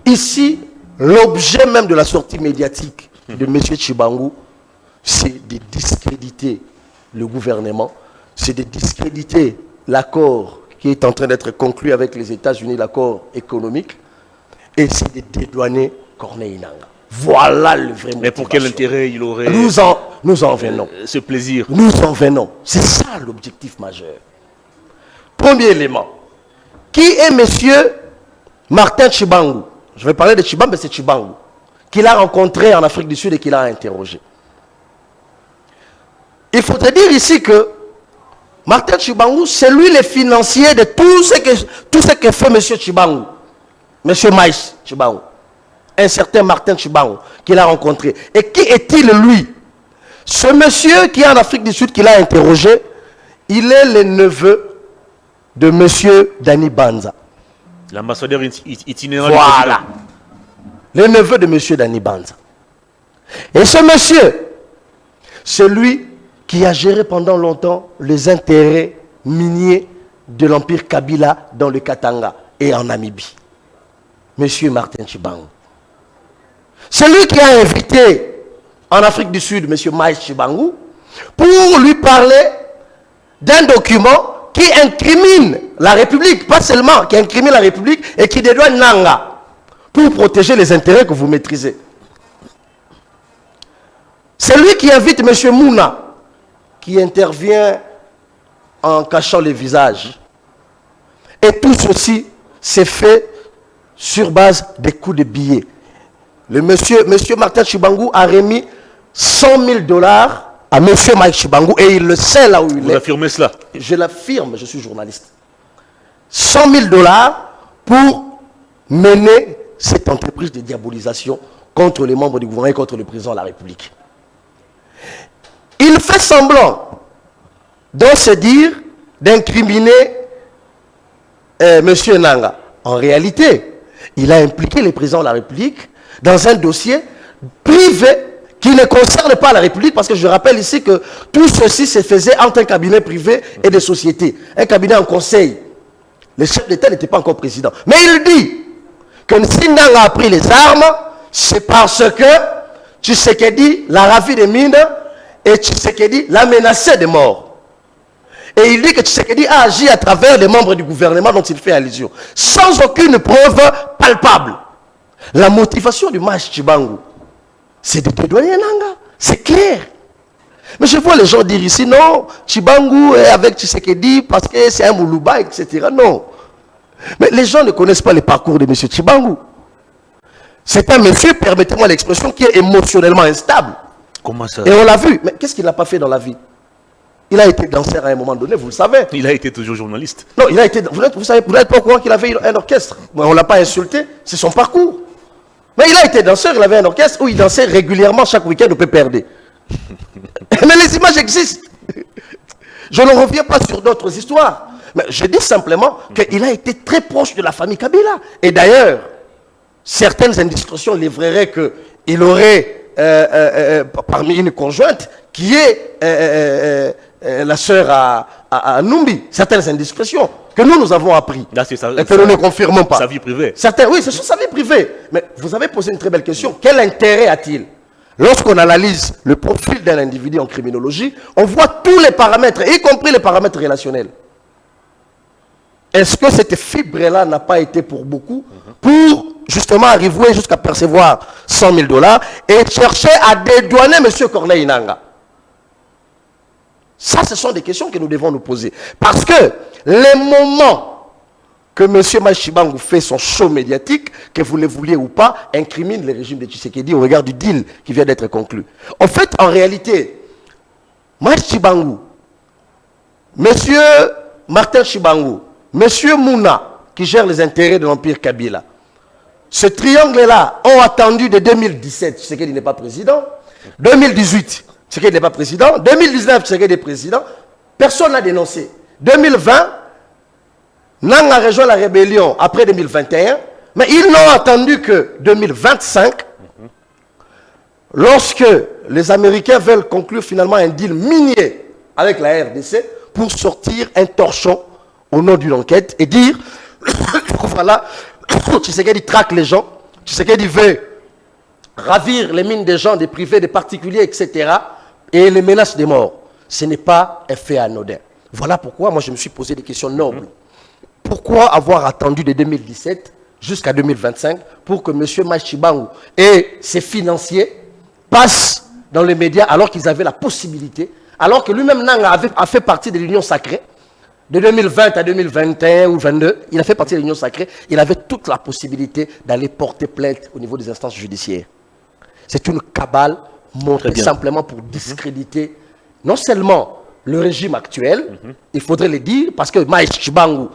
Ici, l'objet même de la sortie médiatique de M. Chibangu, c'est de discréditer le gouvernement, c'est de discréditer l'accord qui est en train d'être conclu avec les États-Unis, l'accord économique, et c'est de dédouaner Corneille Nanga. Voilà le vrai motivation. Mais pour quel intérêt il aurait... Nous en venons. Ce plaisir. Nous en venons. C'est ça l'objectif majeur. Premier élément. Qui est monsieur Martin Chibangu? Je vais parler de Chibangu, mais c'est Chibangu. Qu'il a rencontré en Afrique du Sud et qu'il a interrogé. Il faudrait dire ici que Martin Chibangu, c'est lui le financier de tout ce que fait monsieur Chibangu. Monsieur Maïs Chibangu. Un certain Martin Chibangu qu'il a rencontré. Et qui est-il lui? Ce monsieur qui est en Afrique du Sud, qui l'a interrogé, il est le neveu de monsieur Dani Banza. L'ambassadeur itinérant. Voilà. Le neveu de monsieur Dani Banza. Et ce monsieur, c'est lui qui a géré pendant longtemps les intérêts miniers de l'Empire Kabila dans le Katanga et en Namibie. Monsieur Martin Chibangu. C'est lui qui a invité en Afrique du Sud monsieur Maïs Chibangu pour lui parler d'un document qui incrimine la République, pas seulement qui incrimine la République et qui dédouane Nanga pour protéger les intérêts que vous maîtrisez. C'est lui qui invite M. Mouna, qui intervient en cachant les visages. Et tout ceci s'est fait sur base des coups de billets. Le monsieur Martin Chibangu a remis 100 000 $ à M. Mike Chibangu et il le sait là où il est. Vous affirmez cela? Je l'affirme, je suis journaliste. 100 000 $ pour mener cette entreprise de diabolisation contre les membres du gouvernement et contre le président de la République. Il fait semblant, dans se dire, d'incriminer M. Nanga. En réalité, il a impliqué le président de la République dans un dossier privé qui ne concerne pas la République, parce que je rappelle ici que tout ceci se faisait entre un cabinet privé et des sociétés. Un cabinet en conseil. Le chef d'État n'était pas encore président. Mais il dit que si Nanga a pris les armes, c'est parce que Tshisekedi l'a ravi des mines et Tshisekedi l'a menacé de mort. Et il dit que Tshisekedi a agi à travers les membres du gouvernement dont il fait allusion, sans aucune preuve palpable. La motivation du Maïs Chibangu, c'est de dédouaner Nanga. C'est clair. Mais je vois les gens dire ici, non, Chibangu est avec Tshisekedi parce que c'est un Moulouba, etc. Non. Mais les gens ne connaissent pas le parcours de M. Chibangu. C'est un monsieur, permettez-moi l'expression, qui est émotionnellement instable. Comment ça? Et on l'a vu. Mais qu'est-ce qu'il n'a pas fait dans la vie? Il a été danseur à un moment donné, vous le savez. Il a été toujours journaliste. Non, il a été. Vous n'êtes pas au courant qu'il avait un orchestre. On ne l'a pas insulté, c'est son parcours. Mais il a été danseur, il avait un orchestre où il dansait régulièrement chaque week-end au PPRD. Mais les images existent. Je ne reviens pas sur d'autres histoires. Mais je dis simplement qu'il a été très proche de la famille Kabila. Et d'ailleurs, certaines indiscrétions livreraient qu'il aurait, parmi une conjointe, qui est la sœur à Numbi. Certaines indiscrétions que nous avons appris. Là, et que nous ne confirmons pas. Sa vie privée. Certains, oui, c'est sur sa vie privée. Mais vous avez posé une très belle question. Quel intérêt a-t-il? Lorsqu'on analyse le profil d'un individu en criminologie, on voit tous les paramètres, y compris les paramètres relationnels. Est-ce que cette fibre-là n'a pas été pour beaucoup, pour justement arriver jusqu'à percevoir 100 000 $ et chercher à dédouaner M. Corneille Nanga? Ça, ce sont des questions que nous devons nous poser. Parce que les moments que M. Maïs Chibangu fait son show médiatique, que vous le vouliez ou pas, incrimine le régime de Tshisekedi au regard du deal qui vient d'être conclu. En fait, en réalité, Maïs Chibangu, M. Martin Chibangu, M. Mouna, qui gère les intérêts de l'Empire Kabila, ce triangle-là ont attendu de 2017, Tshisekedi n'est pas président, 2018, Tshisekedi n'est pas président, 2019, Tshisekedi est président, personne n'a dénoncé. 2020, Nanga a rejoint la rébellion après 2021, mais ils n'ont attendu que 2025, lorsque les Américains veulent conclure finalement un deal minier avec la RDC pour sortir un torchon au nom d'une enquête et dire voilà, Tshisekedi traque les gens, Tshisekedi veut ravir les mines des gens, des privés, des particuliers, etc. et les menaces de mort. Ce n'est pas un fait anodin. Voilà pourquoi moi je me suis posé des questions nobles. Pourquoi avoir attendu de 2017 jusqu'à 2025 pour que M. Maïs Chibangu et ses financiers passent dans les médias alors qu'ils avaient la possibilité, alors que lui-même Nanga a fait partie de l'Union sacrée, de 2020 à 2021 ou 2022, il a fait partie de l'Union sacrée, il avait toute la possibilité d'aller porter plainte au niveau des instances judiciaires. C'est une cabale montée simplement pour discréditer non seulement le régime actuel, il faudrait le dire, parce que Maïs Chibangu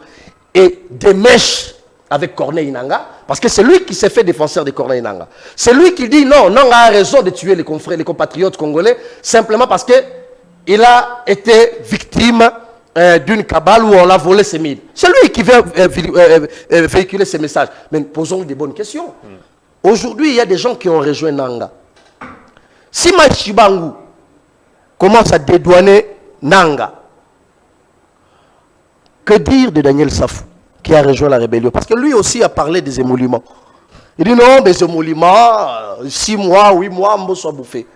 et des mèches avec Corneille Nangaa, parce que c'est lui qui s'est fait défenseur de Corneille Nangaa. C'est lui qui dit non, Nangaa a raison de tuer les confrères, les compatriotes congolais, simplement parce qu'il a été victime d'une cabale où on a volé ses mines. C'est lui qui vient véhiculer ces messages. Mais posons des bonnes questions. Aujourd'hui, il y a des gens qui ont rejoint Nangaa. Si Machibangu commence à dédouaner Nangaa, que dire de Daniel Safou qui a rejoint la rébellion? Parce que lui aussi a parlé des émoluments. Il dit non, des émoluments, 6 mois, 8 mois, Mbo soit bouffé.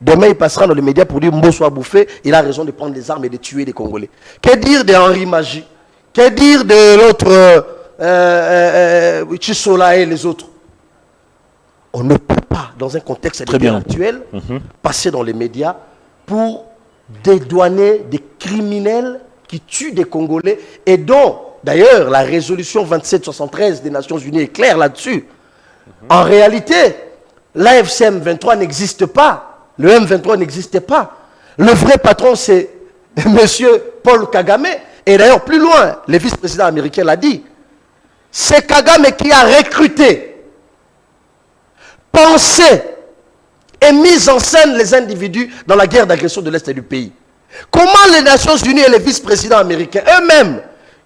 Demain, il passera dans les médias pour dire Mbo soit bouffé. Il a raison de prendre des armes et de tuer les Congolais. Que dire de Henri Magie? Que dire de l'autre Chisola et les autres? On ne peut pas, dans un contexte actuel, passer dans les médias pour dédouaner des criminels qui tuent des Congolais et dont, d'ailleurs, la résolution 2773 des Nations Unies est claire là-dessus. En réalité, l'AFC M23 n'existe pas. Le M23 n'existait pas. Le vrai patron, c'est M. Paul Kagame. Et d'ailleurs, plus loin, le vice-président américain l'a dit. C'est Kagame qui a recruté, pensé et mis en scène les individus dans la guerre d'agression de l'Est du pays. Comment les Nations Unies et les vice-présidents américains eux-mêmes,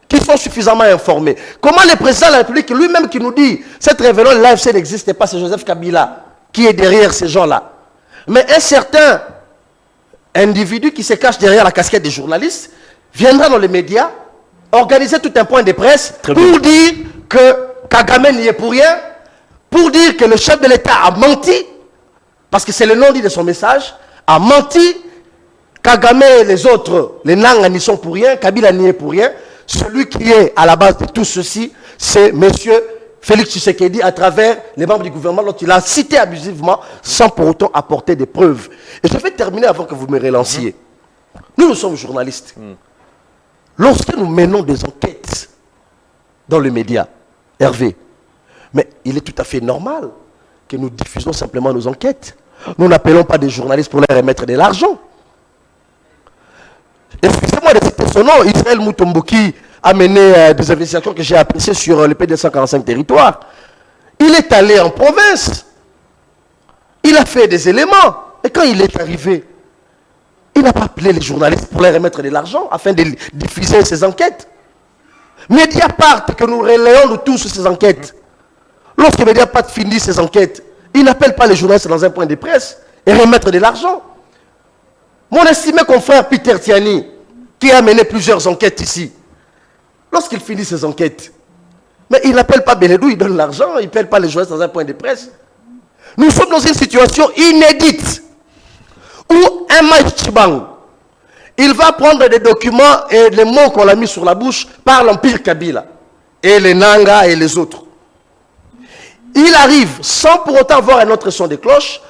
qui sont suffisamment informés, comment le président de la République lui-même qui nous dit cette rébellion de l'AFC n'existait pas, c'est Joseph Kabila qui est derrière ces gens-là. Mais un certain individu qui se cache derrière la casquette des journalistes viendra dans les médias organiser tout un point de presse pour dire que Kagame n'y est pour rien, pour dire que le chef de l'État a menti, parce que c'est le nom dit de son message, a menti. Kagame et les autres, les Nangaa n'y sont pour rien, Kabila n'y est pour rien. Celui qui est à la base de tout ceci, c'est M. Félix Tshisekedi à travers les membres du gouvernement dont il a cité abusivement sans pour autant apporter des preuves. Et je vais terminer avant que vous me relanciez. Nous sommes journalistes. Lorsque nous menons des enquêtes dans les médias, Hervé, mais il est tout à fait normal que nous diffusons simplement nos enquêtes. Nous n'appelons pas des journalistes pour leur remettre de l'argent. Excusez-moi de citer son nom, Israël Mutomboki a mené des investigations que j'ai appréciées sur les PD145 territoires. Il est allé en province. Il a fait des éléments. Et quand il est arrivé, il n'a pas appelé les journalistes pour leur remettre de l'argent afin de diffuser ses enquêtes. Mediapart, que nous relayons nous tous ces enquêtes. Lorsque Mediapart finit ses enquêtes, il n'appelle pas les journalistes dans un point de presse et remettre de l'argent. Mon estimé confrère Peter Tiani, qui a mené plusieurs enquêtes ici, lorsqu'il finit ses enquêtes, mais il n'appelle pas Beledou, il donne l'argent, il n'appelle pas les journalistes dans un point de presse. Nous sommes dans une situation inédite où un Mike Chibang, il va prendre des documents et les mots qu'on a mis sur la bouche par l'Empire Kabila et les Nangaa et les autres. Il arrive sans pour autant avoir un autre son de cloche.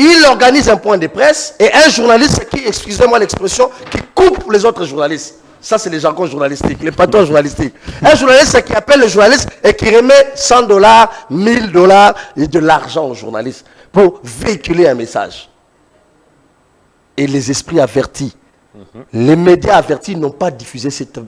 Il organise un point de presse et un journaliste qui, excusez-moi l'expression, qui coupe les autres journalistes. Ça, c'est les jargons journalistiques, les patrons journalistiques. Un journaliste qui appelle le journaliste et qui remet $100, $1000 et de l'argent aux journalistes pour véhiculer un message. Et les esprits avertis, les médias avertis n'ont pas diffusé cette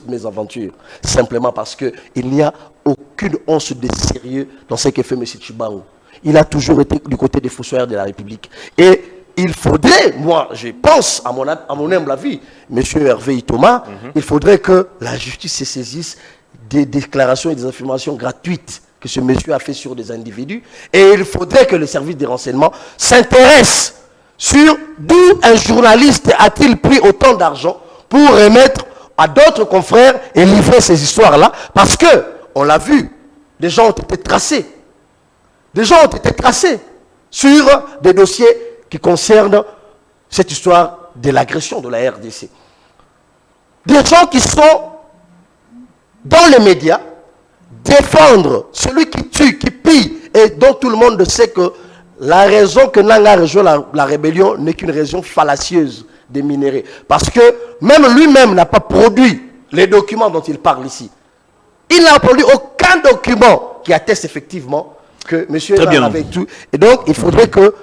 mésaventure. Simplement parce qu'il n'y a aucune once de sérieux dans ce que fait M. Tshibangou. Il a toujours été du côté des fossoyeurs de la République. Et il faudrait, moi je pense, à mon humble avis, M. Hervé Itoma, il faudrait que la justice se saisisse des déclarations et des affirmations gratuites que ce monsieur a fait sur des individus. Et il faudrait que le service des renseignements s'intéresse sur d'où un journaliste a-t-il pris autant d'argent pour remettre à d'autres confrères et livrer ces histoires-là. Parce que, on l'a vu, des gens ont été tracés. Des gens ont été tracés sur des dossiers qui concernent cette histoire de l'agression de la RDC. Des gens qui sont dans les médias, défendre celui qui tue, qui pille, et dont tout le monde sait que la raison que Nangaa rejoint la rébellion n'est qu'une raison fallacieuse des minéraux. Parce que même lui-même n'a pas produit les documents dont il parle ici. Il n'a produit aucun document qui atteste effectivement que M. avait tout. Et donc, il faudrait que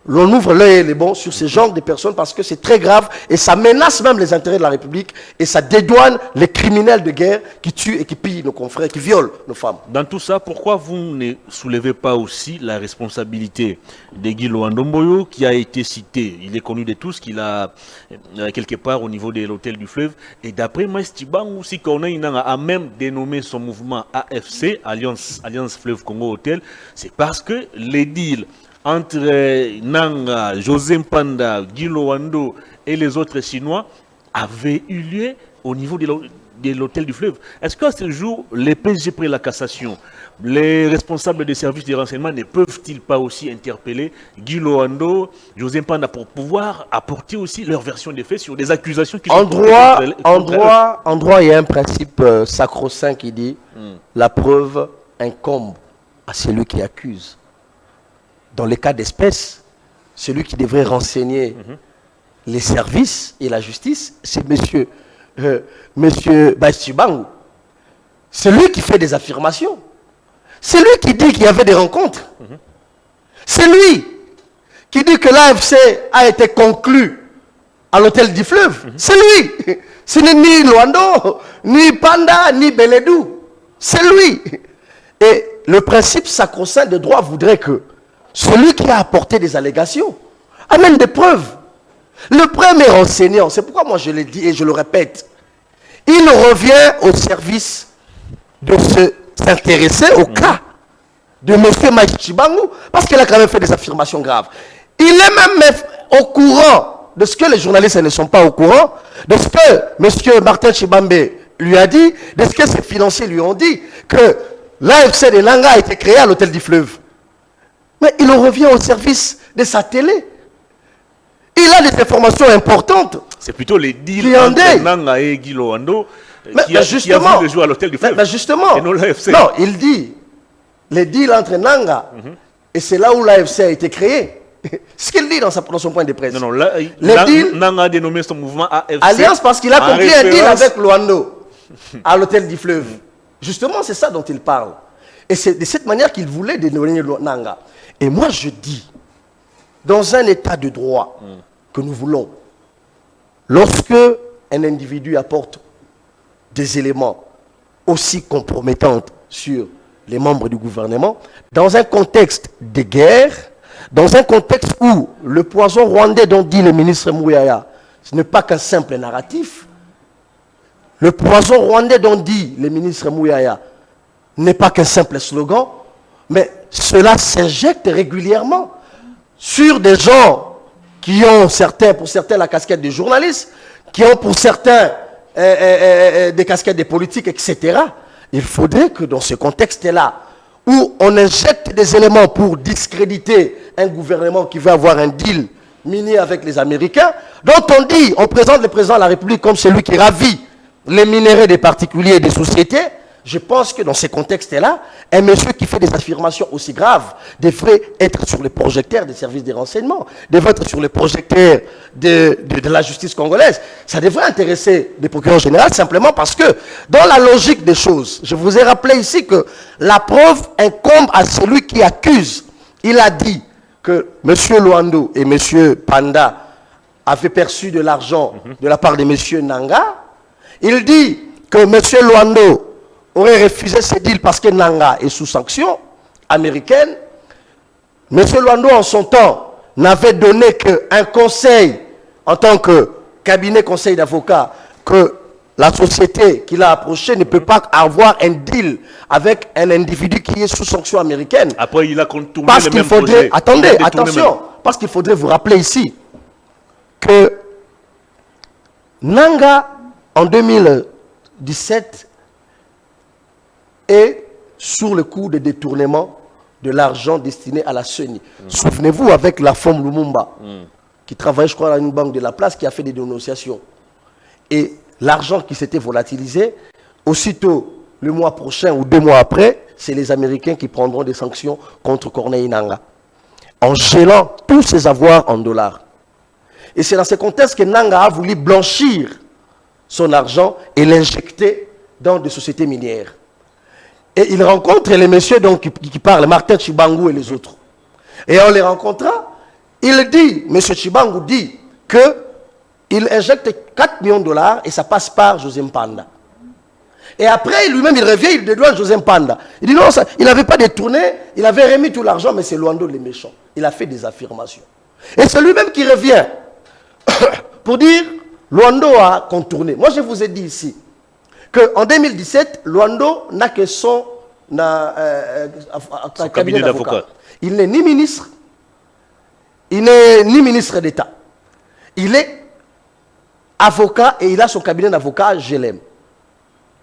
l'on ouvre l'œil et les bons sur ce genre de personnes parce que c'est très grave et ça menace même les intérêts de la République et ça dédouane les criminels de guerre qui tuent et qui pillent nos confrères, qui violent nos femmes. Dans tout ça, pourquoi vous ne soulevez pas aussi la responsabilité de Guy Loandomboyo qui a été cité? Il est connu de tous qu'il a quelque part au niveau de l'hôtel du fleuve. Et d'après Maïs Tshibangou, si Corneille Nangaa a même dénommé son mouvement AFC, Alliance Fleuve Congo Hôtel, c'est parce que les deals entre Nangaa, José Mpanda, Guy Loando et les autres Chinois avaient eu lieu au niveau de l'hôtel du fleuve. Est-ce qu'à ce jour, les PSG prennent la cassation, les responsables des services de renseignement ne peuvent-ils pas aussi interpeller Guy Loando, José Mpanda pour pouvoir apporter aussi leur version des faits sur des accusations qui sont... En droit, il y a un principe sacro-saint qui dit la preuve incombe à celui qui accuse. Dans les cas d'espèce, celui qui devrait renseigner les services et la justice, c'est monsieur Tshibangou. C'est lui qui fait des affirmations. C'est lui qui dit qu'il y avait des rencontres. C'est lui qui dit que l'AFC a été conclu à l'hôtel du fleuve. C'est lui. Ce n'est ni Loando, ni Panda, ni Beledou. C'est lui. Et le principe sacro-saint de droit voudrait que celui qui a apporté des allégations amène des preuves. Le premier enseignant, c'est pourquoi moi je l'ai dit et je le répète, il revient au service de s'intéresser au cas de M. Maïs Tshibangou parce qu'il a quand même fait des affirmations graves. Il est même au courant de ce que les journalistes ne sont pas au courant, de ce que M. Martin Tshibambe lui a dit, de ce que ses financiers lui ont dit, que l'AFC de Nangaa a été créé à l'hôtel du fleuve. Mais il revient au service de sa télé. Il a des informations importantes. C'est plutôt les deals entre Nangaa et Guy Loando qui a voulu jouer à l'hôtel du fleuve. Mais justement, non, il dit les deals entre Nangaa et c'est là où l'AFC a été créé. Ce qu'il dit dans son point de presse. Non, Nangaa a dénommé son mouvement AFC. Alliance parce qu'il a conclu un deal avec Loando à l'hôtel du fleuve. Justement, c'est ça dont il parle. Et c'est de cette manière qu'il voulait dénommer Nangaa. Et moi, je dis, dans un état de droit que nous voulons, lorsque un individu apporte des éléments aussi compromettants sur les membres du gouvernement, dans un contexte de guerre, dans un contexte où le poison rwandais dont dit le ministre Mouyaya, ce n'est pas qu'un simple narratif, le poison rwandais dont dit le ministre Mouyaya n'est pas qu'un simple slogan, mais cela s'injecte régulièrement sur des gens qui ont pour certains la casquette de journalistes, qui ont pour certains des casquettes de politiques, etc. Il faudrait que dans ce contexte-là, où on injecte des éléments pour discréditer un gouvernement qui veut avoir un deal minier avec les Américains, dont on présente le président de la République comme celui qui ravit les minéraux des particuliers et des sociétés. Je pense que dans ces contextes-là, un monsieur qui fait des affirmations aussi graves devrait être sur les projecteurs des services de renseignement, devrait être sur les projecteurs de la justice congolaise. Ça devrait intéresser les procureurs généraux simplement parce que, dans la logique des choses, je vous ai rappelé ici que la preuve incombe à celui qui accuse. Il a dit que M. Loando et M. Panda avaient perçu de l'argent de la part de M. Nangaa. Il dit que M. Loando aurait refusé ce deal parce que Nangaa est sous sanction américaine. M. Loando, en son temps, n'avait donné qu'un conseil en tant que cabinet conseil d'avocat que la société qu'il a approchée ne peut pas avoir un deal avec un individu qui est sous sanction américaine. Après, il a contourné parce le qu'il même faudrait, projet. attendez, attention, parce qu'il faudrait vous rappeler ici que Nangaa, en 2017, est sur le coup de détournement de l'argent destiné à la CENI. Souvenez-vous avec la femme Lumumba, qui travaillait, je crois, à une banque de la place, qui a fait des dénonciations. Et l'argent qui s'était volatilisé, aussitôt, le mois prochain ou 2 mois après, c'est les Américains qui prendront des sanctions contre Corneille Nangaa, en gelant tous ses avoirs en dollars. Et c'est dans ce contexte que Nangaa a voulu blanchir son argent et l'injecter dans des sociétés minières. Et il rencontre les messieurs donc, qui parlent, Martin Tshibangou et les autres. Et en les rencontrant, Il dit, M. Tshibangou dit qu'il injecte 4 millions de dollars et ça passe par José Mpanda. Et après, lui-même, il revient, il dédouane José Mpanda. Il dit non, ça, il n'avait pas détourné, il avait remis tout l'argent, mais c'est Luando les méchants. Il a fait des affirmations. Et c'est lui-même qui revient pour dire Luando a contourné. Moi, je vous ai dit ici qu'en 2017, Luando n'a que son cabinet d'avocat. Il n'est ni ministre, il n'est ni ministre d'État. Il est avocat et il a son cabinet d'avocat, je l'aime.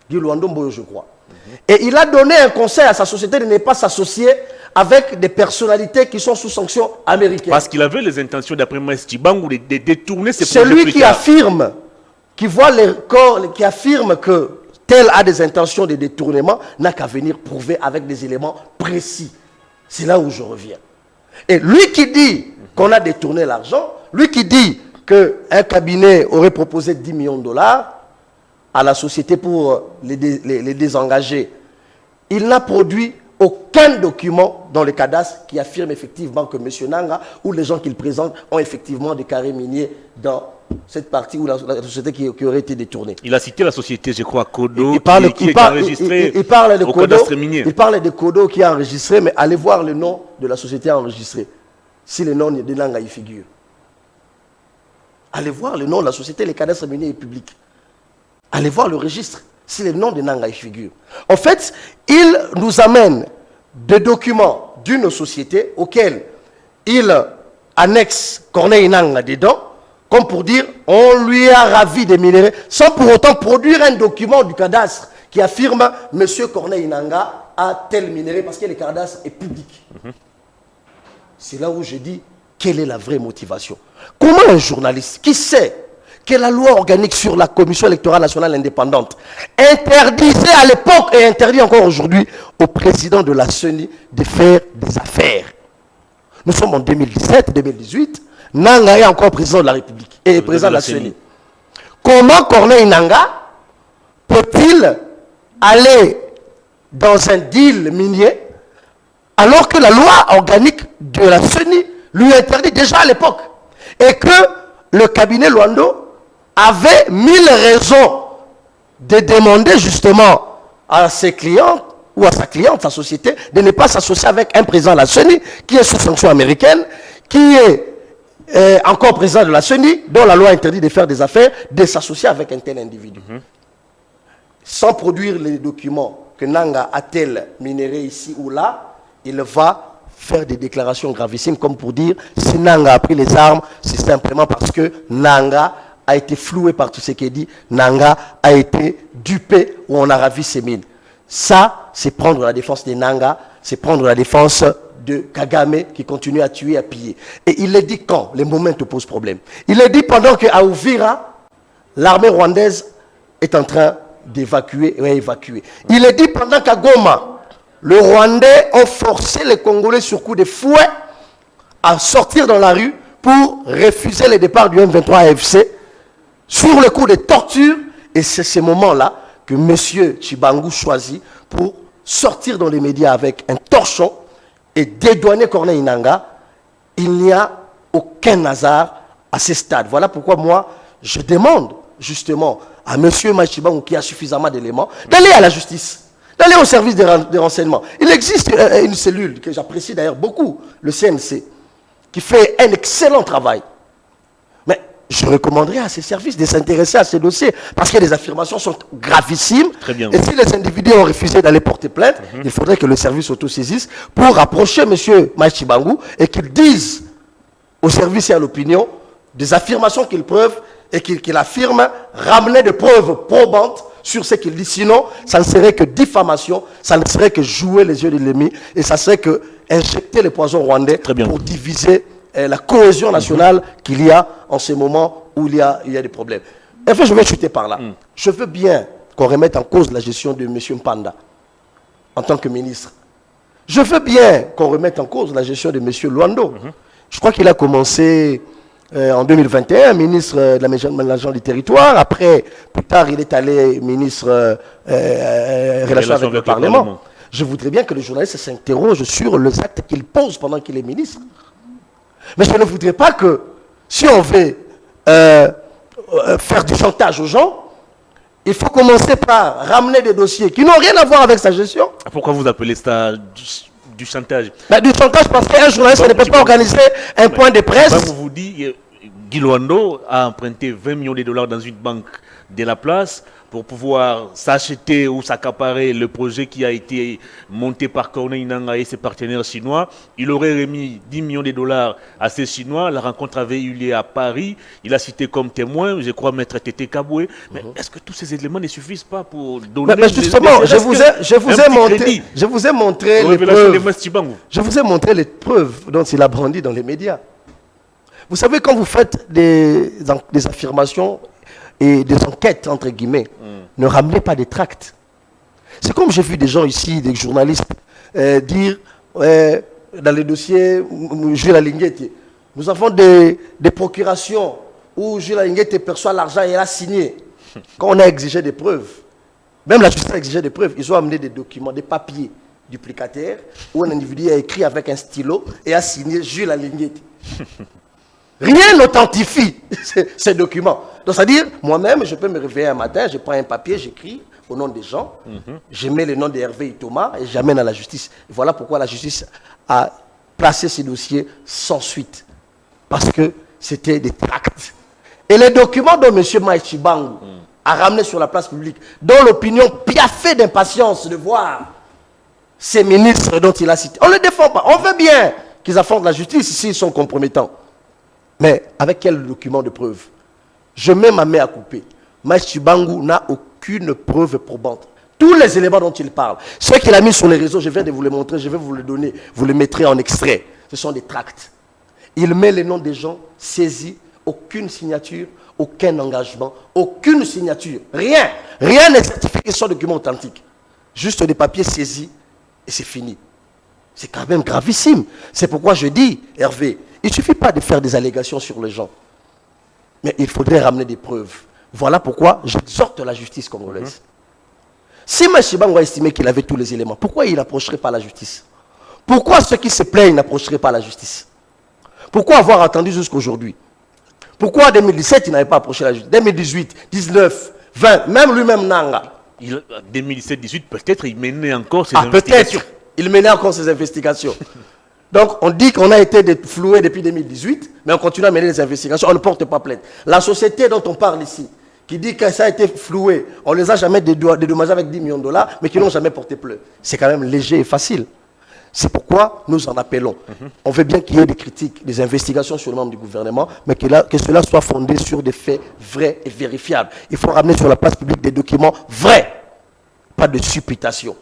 Dit Luando Mboyo, je crois. Et il a donné un conseil à sa société de ne pas s'associer avec des personnalités qui sont sous sanction américaine. Parce qu'il avait les intentions, d'après M. Tshibangou, de détourner ses projets. C'est lui qui affirme, qui voit les corps, qui affirme que tel a des intentions de détournement, n'a qu'à venir prouver avec des éléments précis. C'est là où je reviens. Et lui qui dit qu'on a détourné l'argent, lui qui dit qu'un cabinet aurait proposé 10 millions de dollars à la société pour les désengager, il n'a produit aucun document dans le cadastre qui affirme effectivement que M. Nanga ou les gens qu'il présente ont effectivement des carrés miniers dans cette partie où la société qui aurait été détournée. Il a cité la société, je crois, Kodo, il parle de au Kodo, cadastre minier. Il parle de Kodo qui est enregistré, mais allez voir le nom de la société enregistrée. Si le nom de Nanga y figure. Allez voir le nom de la société, le cadastre minier est public. Allez voir le registre, si le nom de Nanga y figure. En fait, il nous amène des documents d'une société auxquels il annexe Corneille Nanga dedans, comme pour dire on lui a ravi des minéraux, sans pour autant produire un document du cadastre qui affirme M. Corneille Nanga a tel minerai, parce que le cadastre est public. C'est là où je dis quelle est la vraie motivation. Comment un journaliste qui sait que la loi organique sur la Commission électorale nationale indépendante interdisait à l'époque et interdit encore aujourd'hui au président de la CENI de faire des affaires. Nous sommes en 2017-2018, Nanga est encore président de la République et président de la CENI. Comment Corneille Nanga peut-il aller dans un deal minier alors que la loi organique de la CENI lui interdit déjà à l'époque et que le cabinet Luando avait 1000 raisons de demander justement à ses clients ou à sa cliente, sa société, de ne pas s'associer avec un président de la CENI qui est sous sanction américaine, qui est encore président de la CENI, dont la loi interdit de faire des affaires, de s'associer avec un tel individu. Sans produire les documents que Nanga a-t-elle minéré ici ou là, il va faire des déclarations gravissimes comme pour dire si Nanga a pris les armes, c'est simplement parce que Nanga a été floué par tout ce qui est dit, Nanga a été dupé ou on a ravi ses mines. Ça, c'est prendre la défense des Nanga, c'est prendre la défense de Kagame qui continue à tuer, à piller. Et il le dit quand les moments te posent problème. Il le dit pendant qu'à Uvira, l'armée rwandaise est en train d'évacuer et évacuer. Il le dit pendant qu'à Goma, le Rwandais ont forcé les Congolais sur coup de fouet à sortir dans la rue pour refuser le départ du M23 AFC sur le coup de torture. Et c'est ces moments-là que M. Tshibangou choisit pour sortir dans les médias avec un torchon et dédouaner Corneille Nanga. Il n'y a aucun hasard à ce stade. Voilà pourquoi moi, je demande justement à M. Tshibangou qui a suffisamment d'éléments d'aller à la justice, d'aller au service des renseignements. Il existe une cellule que j'apprécie d'ailleurs beaucoup, le CNC, qui fait un excellent travail. Mais je recommanderais à ces services de s'intéresser à ces dossiers parce que les affirmations sont gravissimes. Très bien. Et si les individus ont refusé d'aller porter plainte, il faudrait que le service s'autosaisisse pour rapprocher M. Tshibangou et qu'il dise au service et à l'opinion des affirmations qu'il preuve et qu'il affirme ramener des preuves probantes sur ce qu'il dit. Sinon, ça ne serait que diffamation, ça ne serait que jouer les yeux de l'ennemi et ça serait que injecter les poisons rwandais pour diviser la cohésion nationale qu'il y a en ce moment où il y a des problèmes. Enfin, je vais chuter par là. Je veux bien qu'on remette en cause la gestion de M. Mpanda en tant que ministre. Je veux bien qu'on remette en cause la gestion de M. Luando. Je crois qu'il a commencé en 2021, ministre de l'aménagement du territoire. Après, plus tard, il est allé ministre relations avec le Parlement. Je voudrais bien que le journaliste s'interroge sur les actes qu'il pose pendant qu'il est ministre. Mais je ne voudrais pas que, si on veut faire du chantage aux gens, il faut commencer par ramener des dossiers qui n'ont rien à voir avec sa gestion. Pourquoi vous appelez ça du chantage? Du chantage parce qu'un journaliste ne peut pas organiser un point de presse. On vous dit, Guy Luando a emprunté 20 millions de dollars dans une banque de la place pour pouvoir s'acheter ou s'accaparer le projet qui a été monté par Corneille Nangaa et ses partenaires chinois. Il aurait remis 10 millions de dollars à ces Chinois. La rencontre avait eu lieu à Paris. Il a cité comme témoin, je crois, Maître Tété Kaboué. Mais est-ce que tous ces éléments ne suffisent pas pour donner... Mais justement, je vous ai montré les preuves. Je vous ai montré les preuves dont il a brandi dans les médias. Vous savez, quand vous faites des affirmations et des enquêtes, entre guillemets, ne ramenez pas des tracts. C'est comme j'ai vu des gens ici, des journalistes, dire dans les dossiers Jules Alinguete, nous avons des procurations où Jules Alinguete perçoit l'argent et il a signé. Quand on a exigé des preuves, même la justice a exigé des preuves, ils ont amené des documents, des papiers duplicataires où un individu a écrit avec un stylo et a signé Jules Alinguete. Rien n'authentifie ces documents. Donc, c'est-à-dire, moi-même, je peux me réveiller un matin, je prends un papier, j'écris au nom des gens, je mets le nom d'Hervé Thomas et j'amène à la justice. Et voilà pourquoi la justice a placé ces dossiers sans suite. Parce que c'était des tracts. Et les documents dont M. Maïs Tshibangou a ramené sur la place publique, dont l'opinion piaffait d'impatience de voir ces ministres dont il a cité, on ne les défend pas. On veut bien qu'ils affrontent la justice s'ils sont compromettants. Mais avec quel document de preuve? Je mets ma main à couper. Maïs Tshibangou n'a aucune preuve probante. Tous les éléments dont il parle, ceux qu'il a mis sur les réseaux, je viens de vous les montrer, je vais vous les donner, vous les mettrez en extrait. Ce sont des tracts. Il met les noms des gens saisis, aucune signature, aucun engagement, aucune signature. Rien. Rien n'est certifié que ce soit document authentique. Juste des papiers saisis et c'est fini. C'est quand même gravissime. C'est pourquoi je dis, Hervé, il ne suffit pas de faire des allégations sur les gens. Mais il faudrait ramener des preuves. Voilà pourquoi j'exhorte la justice congolaise. Si M. Tshibangou a estimé qu'il avait tous les éléments, pourquoi il n'approcherait pas la justice? Pourquoi ceux qui se plaignent n'approcheraient pas la justice? Pourquoi avoir attendu jusqu'aujourd'hui? Pourquoi en 2017 il n'avait pas approché la justice? 2018, 19, 20, même lui-même Nanga. 2017-18, peut-être il menait encore ses investigations. Peut-être. Il menait encore ses investigations. Donc, on dit qu'on a été floué depuis 2018, mais on continue à mener les investigations, on ne porte pas plainte. La société dont on parle ici, qui dit que ça a été floué, on ne les a jamais dédommagés avec 10 millions de dollars, mais qui n'ont jamais porté plainte. C'est quand même léger et facile. C'est pourquoi nous en appelons. On veut bien qu'il y ait des critiques, des investigations sur les membres du gouvernement, mais que cela soit fondé sur des faits vrais et vérifiables. Il faut ramener sur la place publique des documents vrais, pas de supputation.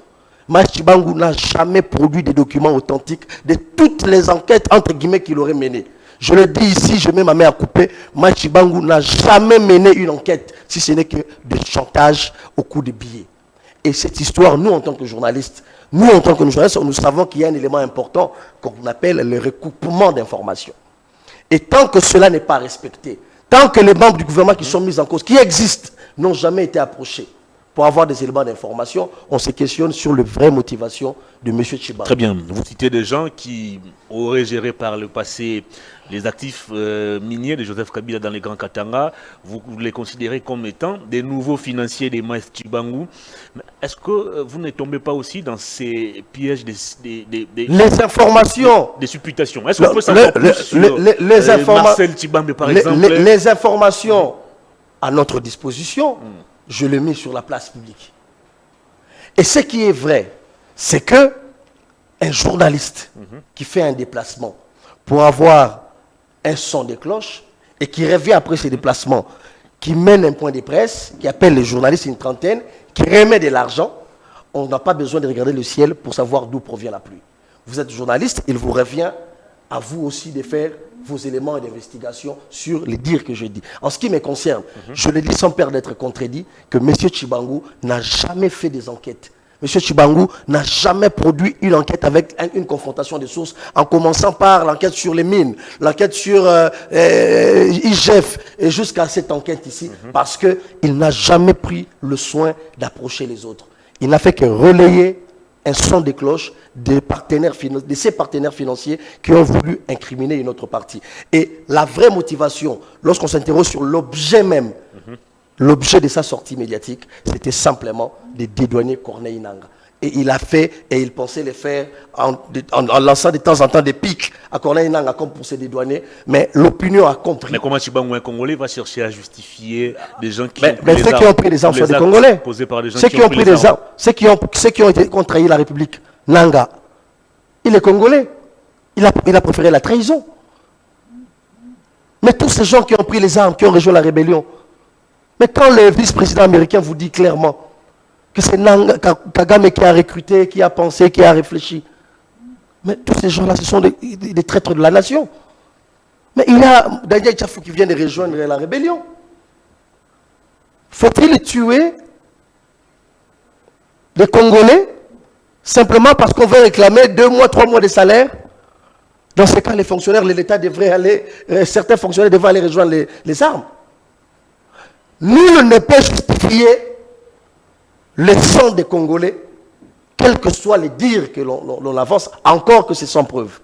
Maïs Tshibangou n'a jamais produit des documents authentiques de toutes les enquêtes, entre guillemets, qu'il aurait menées. Je le dis ici, je mets ma main à couper, Maïs Tshibangou n'a jamais mené une enquête, si ce n'est que de chantage au coup de billets. Et cette histoire, nous, en tant que journalistes, nous savons qu'il y a un élément important qu'on appelle le recoupement d'informations. Et tant que cela n'est pas respecté, tant que les membres du gouvernement qui sont mis en cause, qui existent, n'ont jamais été approchés pour avoir des éléments d'information, on se questionne sur les vraies motivations de M. Tshibangou. Très bien. Vous citez des gens qui auraient géré par le passé les actifs miniers de Joseph Kabila dans les Grands Katanga. Vous les considérez comme étant des nouveaux financiers des Maïs Tshibangou. Est-ce que vous ne tombez pas aussi dans ces pièges les informations, des supputations? Est-ce qu'on peut savoir plus sur les informations, Marcel Tshibambe, par exemple? Les informations à notre disposition, je les mets sur la place publique. Et ce qui est vrai, c'est que un journaliste qui fait un déplacement pour avoir un son de cloche et qui revient après ce déplacement, qui mène un point de presse, qui appelle les journalistes une trentaine, qui remet de l'argent, on n'a pas besoin de regarder le ciel pour savoir d'où provient la pluie. Vous êtes journaliste, il vous revient à vous aussi de faire vos éléments d'investigation sur les dires que je dis. En ce qui me concerne, je le dis sans peur d'être contredit, que M. Tshibangou n'a jamais fait des enquêtes. M. Tshibangou n'a jamais produit une enquête avec une confrontation des sources, en commençant par l'enquête sur les mines, l'enquête sur IGF, et jusqu'à cette enquête ici, parce qu'il n'a jamais pris le soin d'approcher les autres. Il n'a fait que relayer un son de cloche de ces partenaires financiers qui ont voulu incriminer une autre partie. Et la vraie motivation, lorsqu'on s'interroge sur l'objet même, l'objet de sa sortie médiatique, c'était simplement de dédouaner Corneille Nangaa. Et il a fait, et il pensait le faire en lançant de temps en temps des pics à Corneille Nangaa comme pour se dédouaner. Mais l'opinion a compris. Mais comment Chibangu, un Congolais, va chercher à justifier des gens qui ceux qui ont pris les armes sont des Congolais. Posés par des gens ceux qui ont pris les armes, ceux qui ont été contre la République, Nangaa, il est Congolais. Il a préféré la trahison. Mais tous ces gens qui ont pris les armes, qui ont rejoint la rébellion, mais quand le vice-président américain vous dit clairement que c'est Kagame qui a recruté, qui a pensé, qui a réfléchi. Mais tous ces gens-là, ce sont des traîtres de la nation. Mais il y a Daniel Tchafou qui vient de rejoindre la rébellion. Faut-il tuer les Congolais simplement parce qu'on veut réclamer 2 mois, 3 mois de salaire? Dans ce cas, les fonctionnaires, l'État devrait aller, certains fonctionnaires devraient aller rejoindre les armes. Nul ne peut justifier le sang des Congolais, quels que soient les dires que l'on avance, encore que c'est sans preuve.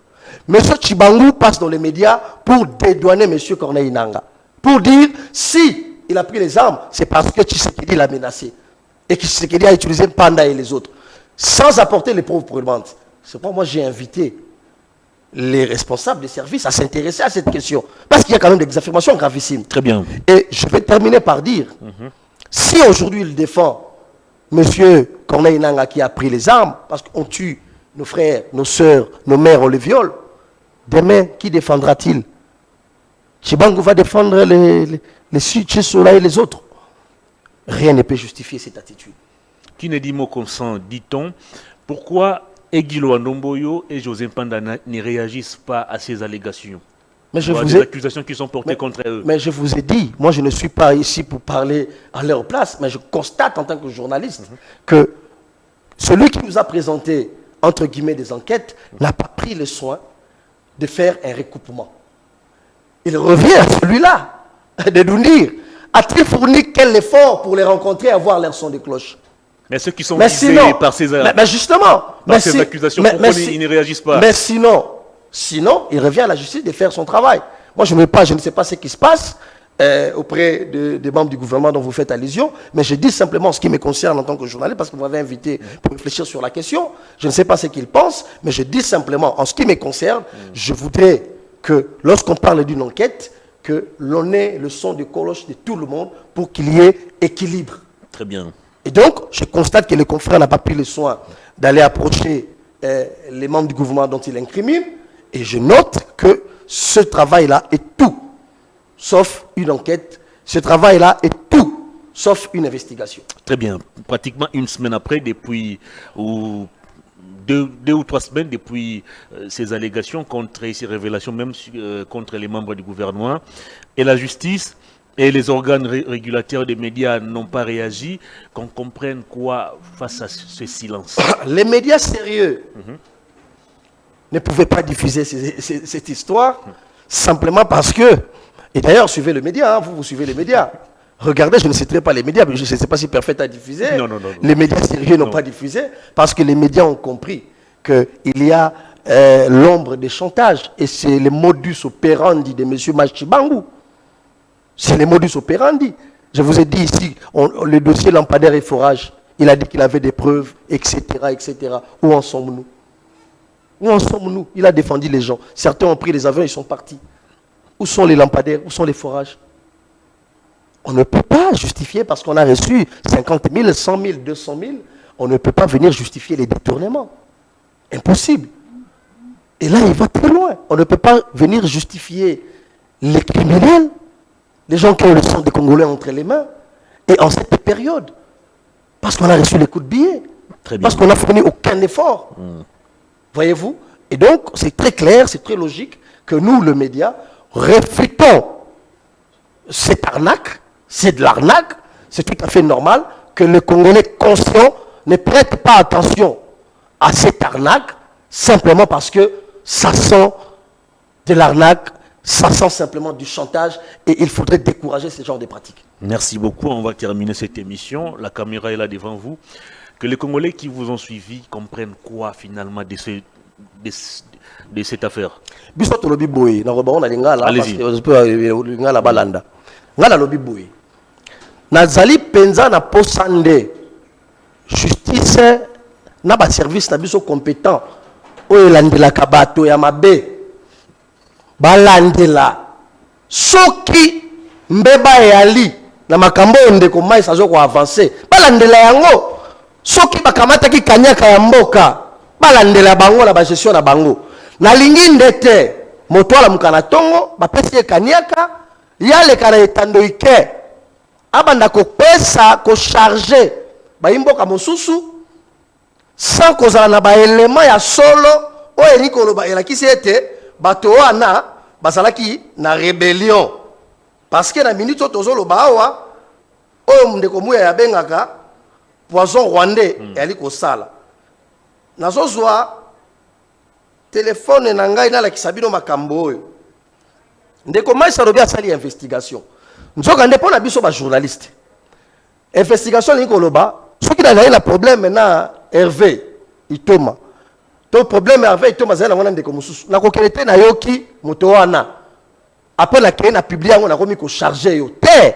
M. Chibangu passe dans les médias pour dédouaner M. Corneille Nangaa. Pour dire, si il a pris les armes, c'est parce que Tshisekedi l'a menacé. Et que Tshisekedi a utilisé Panda et les autres. Sans apporter les preuves probantes. C'est pourquoi moi j'ai invité les responsables des services à s'intéresser à cette question. Parce qu'il y a quand même des affirmations gravissimes. Très bien. Et je vais terminer par dire, si aujourd'hui il défend Monsieur Corneille Nangaa qui a pris les armes, parce qu'on tue nos frères, nos sœurs, nos mères, on les viole, demain, qui défendra-t-il? Chibangu va défendre les Tchésoula et les autres. Rien ne peut justifier cette attitude. Qui ne dit mot consent, dit-on. Pourquoi Egilo Ndomboyo et José Panda ne réagissent pas à ces allégations? Mais des accusations qui sont portées contre eux. Mais je vous ai dit, moi je ne suis pas ici pour parler à leur place, mais je constate en tant que journaliste que celui qui nous a présenté, entre guillemets, des enquêtes, n'a pas pris le soin de faire un recoupement. Il revient à celui-là de nous dire, a-t-il fourni quel effort pour les rencontrer et avoir leur son de cloche? Mais ceux qui sont visés par ces accusations, pourquoi ils ne réagissent pas? Mais sinon, il revient à la justice de faire son travail. Moi, je ne sais pas ce qui se passe auprès des membres du gouvernement dont vous faites allusion, mais je dis simplement ce qui me concerne en tant que journaliste, parce que vous m'avez invité pour réfléchir sur la question. Je ne sais pas ce qu'ils pensent, mais je dis simplement, en ce qui me concerne, je voudrais que, lorsqu'on parle d'une enquête, que l'on ait le son de cloche de tout le monde pour qu'il y ait équilibre. Très bien. Et donc, je constate que le confrère n'a pas pris le soin d'aller approcher les membres du gouvernement dont il incrimine. Et je note que ce travail-là est tout, sauf une enquête. Ce travail-là est tout, sauf une investigation. Très bien. Pratiquement une semaine après, depuis, ou deux ou 3 semaines depuis ces allégations contre ces révélations, même contre les membres du gouvernement, et la justice et les organes régulateurs des médias n'ont pas réagi, qu'on comprenne quoi face à ce silence? Les médias sérieux ne pouvaient pas diffuser cette histoire simplement parce que, et d'ailleurs suivez le média, vous suivez les médias. Regardez, je ne citerai pas les médias, mais je ne sais pas si Perfect a diffusé. Non. Les médias sérieux n'ont pas diffusé parce que les médias ont compris qu'il y a l'ombre des chantages et c'est le modus operandi de M. Machibangu. C'est le modus operandi. Je vous ai dit ici, le dossier lampadaire et forage, il a dit qu'il avait des preuves, etc., etc. Où en sommes-nous? Où en sommes-nous? Il a défendu les gens. Certains ont pris les avions, ils sont partis. Où sont les lampadaires? Où sont les forages? On ne peut pas justifier parce qu'on a reçu 50 000, 100 000, 200 000. On ne peut pas venir justifier les détournements. Impossible. Et là, il va très loin. On ne peut pas venir justifier les criminels, les gens qui ont le sang des Congolais entre les mains, et en cette période. Parce qu'on a reçu les coups de billets. Parce qu'on n'a fourni aucun effort. Voyez-vous? Et donc, c'est très clair, c'est très logique que nous, le média, réfutons cette arnaque. C'est de l'arnaque. C'est tout à fait normal que le Congolais conscient ne prête pas attention à cette arnaque simplement parce que ça sent de l'arnaque, ça sent simplement du chantage et il faudrait décourager ce genre de pratiques. Merci beaucoup. On va terminer cette émission. La caméra est là devant vous. Que les Congolais qui vous ont suivi comprennent quoi finalement de cette affaire? Allez-y. Nazali penza na posande justice na ba service na biso compétent oyo landela kabato ya mabe balandela soki mbeba yali na makambo ndeko mai sazo ko avancer balandela yango soki bakamata ki kanyaka ya mboka balandela bango na ba gestion na bango na lingi ndete motwala mukana tongo bapesi kanyaka yale kana etando ike abanda ko pesa ko charger ba imboka mosusu sans kozala na ba élément ya solo oyo nikolo ba elakisi ete bato wana basalaki na rébellion parce que na minute tozolo bawa oyo ndeko muya ya bengaka poison rwandais yali ko sala nazozwa téléphone na ngai na la kisabino makambo oyo ndeko maisa robi asali investigation nzoka ndepo na biso ba journaliste investigation ni koloba soki na na problème na Hervé Itoma to problème Hervé Itoma zana ngona ndeko mususu na kokelete na yoki moto wana après la kena publier yango na komi ko charger yo te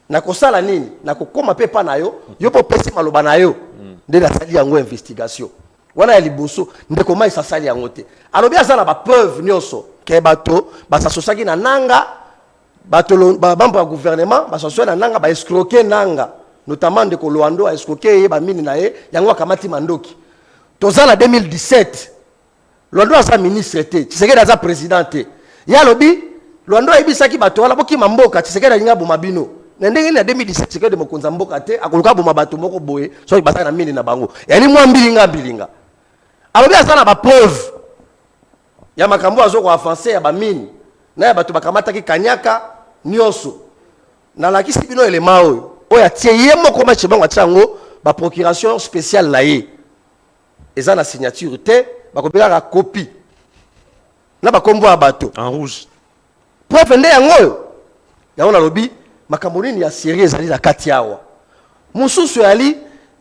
na kosala nini na kokoma pepa na yo yo po pesi maloba na yo nde na sali yango investigation wana ya liboso ndeko mai sasali yango te alobi azala ba preuve nyonso ke bato basasosaki na nanga bato bambo ya gouvernement basasosaki na nanga ba escroquer nanga notamment ndeko Luando a escroquer ba mini na ye yango akamati mandoki tozala 2017 Luando asa ministre te Tshisekedi aza président te ya lobi Luando ebisaki bato wala boki mamboka Tshisekedi alinga boma bino ndenge na 2017 Tshisekedi mokonza mboka te akoluka boma bato moko boye so basaka na mini na bango yani mwa mbilinga alobi azana ba preuve ya makambo azoko avancer ya ba mini na ya bato bakamata ki kanyaka nyonso na la kisi bino elema oyo oya tie ye moko ma chibango tsango ba procuration spéciale na ye eza na signature te bakopeka ka copie na ba kombo ya bato En rouge. preuve nde yango yango na lobi makambo nini ya série ezali na kati awa mususu yali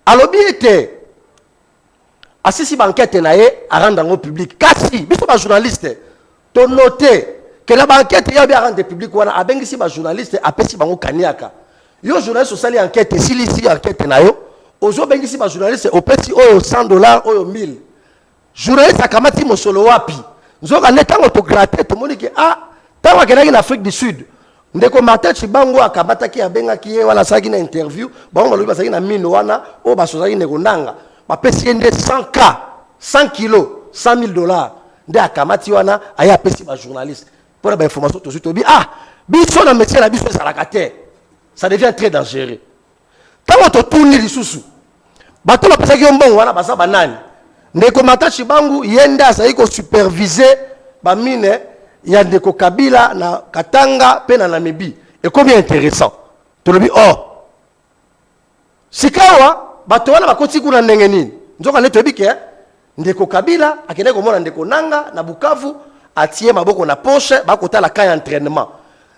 alobi ete asisi banquête na ye aranda ngo public kasi biso ba journaliste to noter que la banquête ya bi aranda public wana abengisi ba journaliste apesi bango kaniaka yo journaliste osali enquête silisi enquête na yo ozo bengisi ba journaliste opesi oyo $100 oyo 1000 journaliste akamati mosolo wapi nzoka netango to gratter to monike tawa kenaki na Afrique du Sud ndeko Martin Chibango akamataki abengaki ye wana saki na interview bango balobi basaki na mino wana o basozaki ndeko ndanga bapesi nde 100K 100 kilos $100,000 nde akamati wana aya apesi ba journaliste pour ba information to suite biso na métier na biso ezalaka te ça devient très dangereux tango to tuni lisusu bato bapesaki yo mbongo wana basa banani ndeko Martin Chibango yende asali ko superviser ba mine ya ndeko Kabila na Katanga pe na Namibie et combien intéressant to lobi sikawa bato wana bakoti kuna ndenge nini nzoka neto ebike ndeko Kabila akende komona ndeko Nanga na Bukavu atie maboko na poche bakotala ka ya entraînement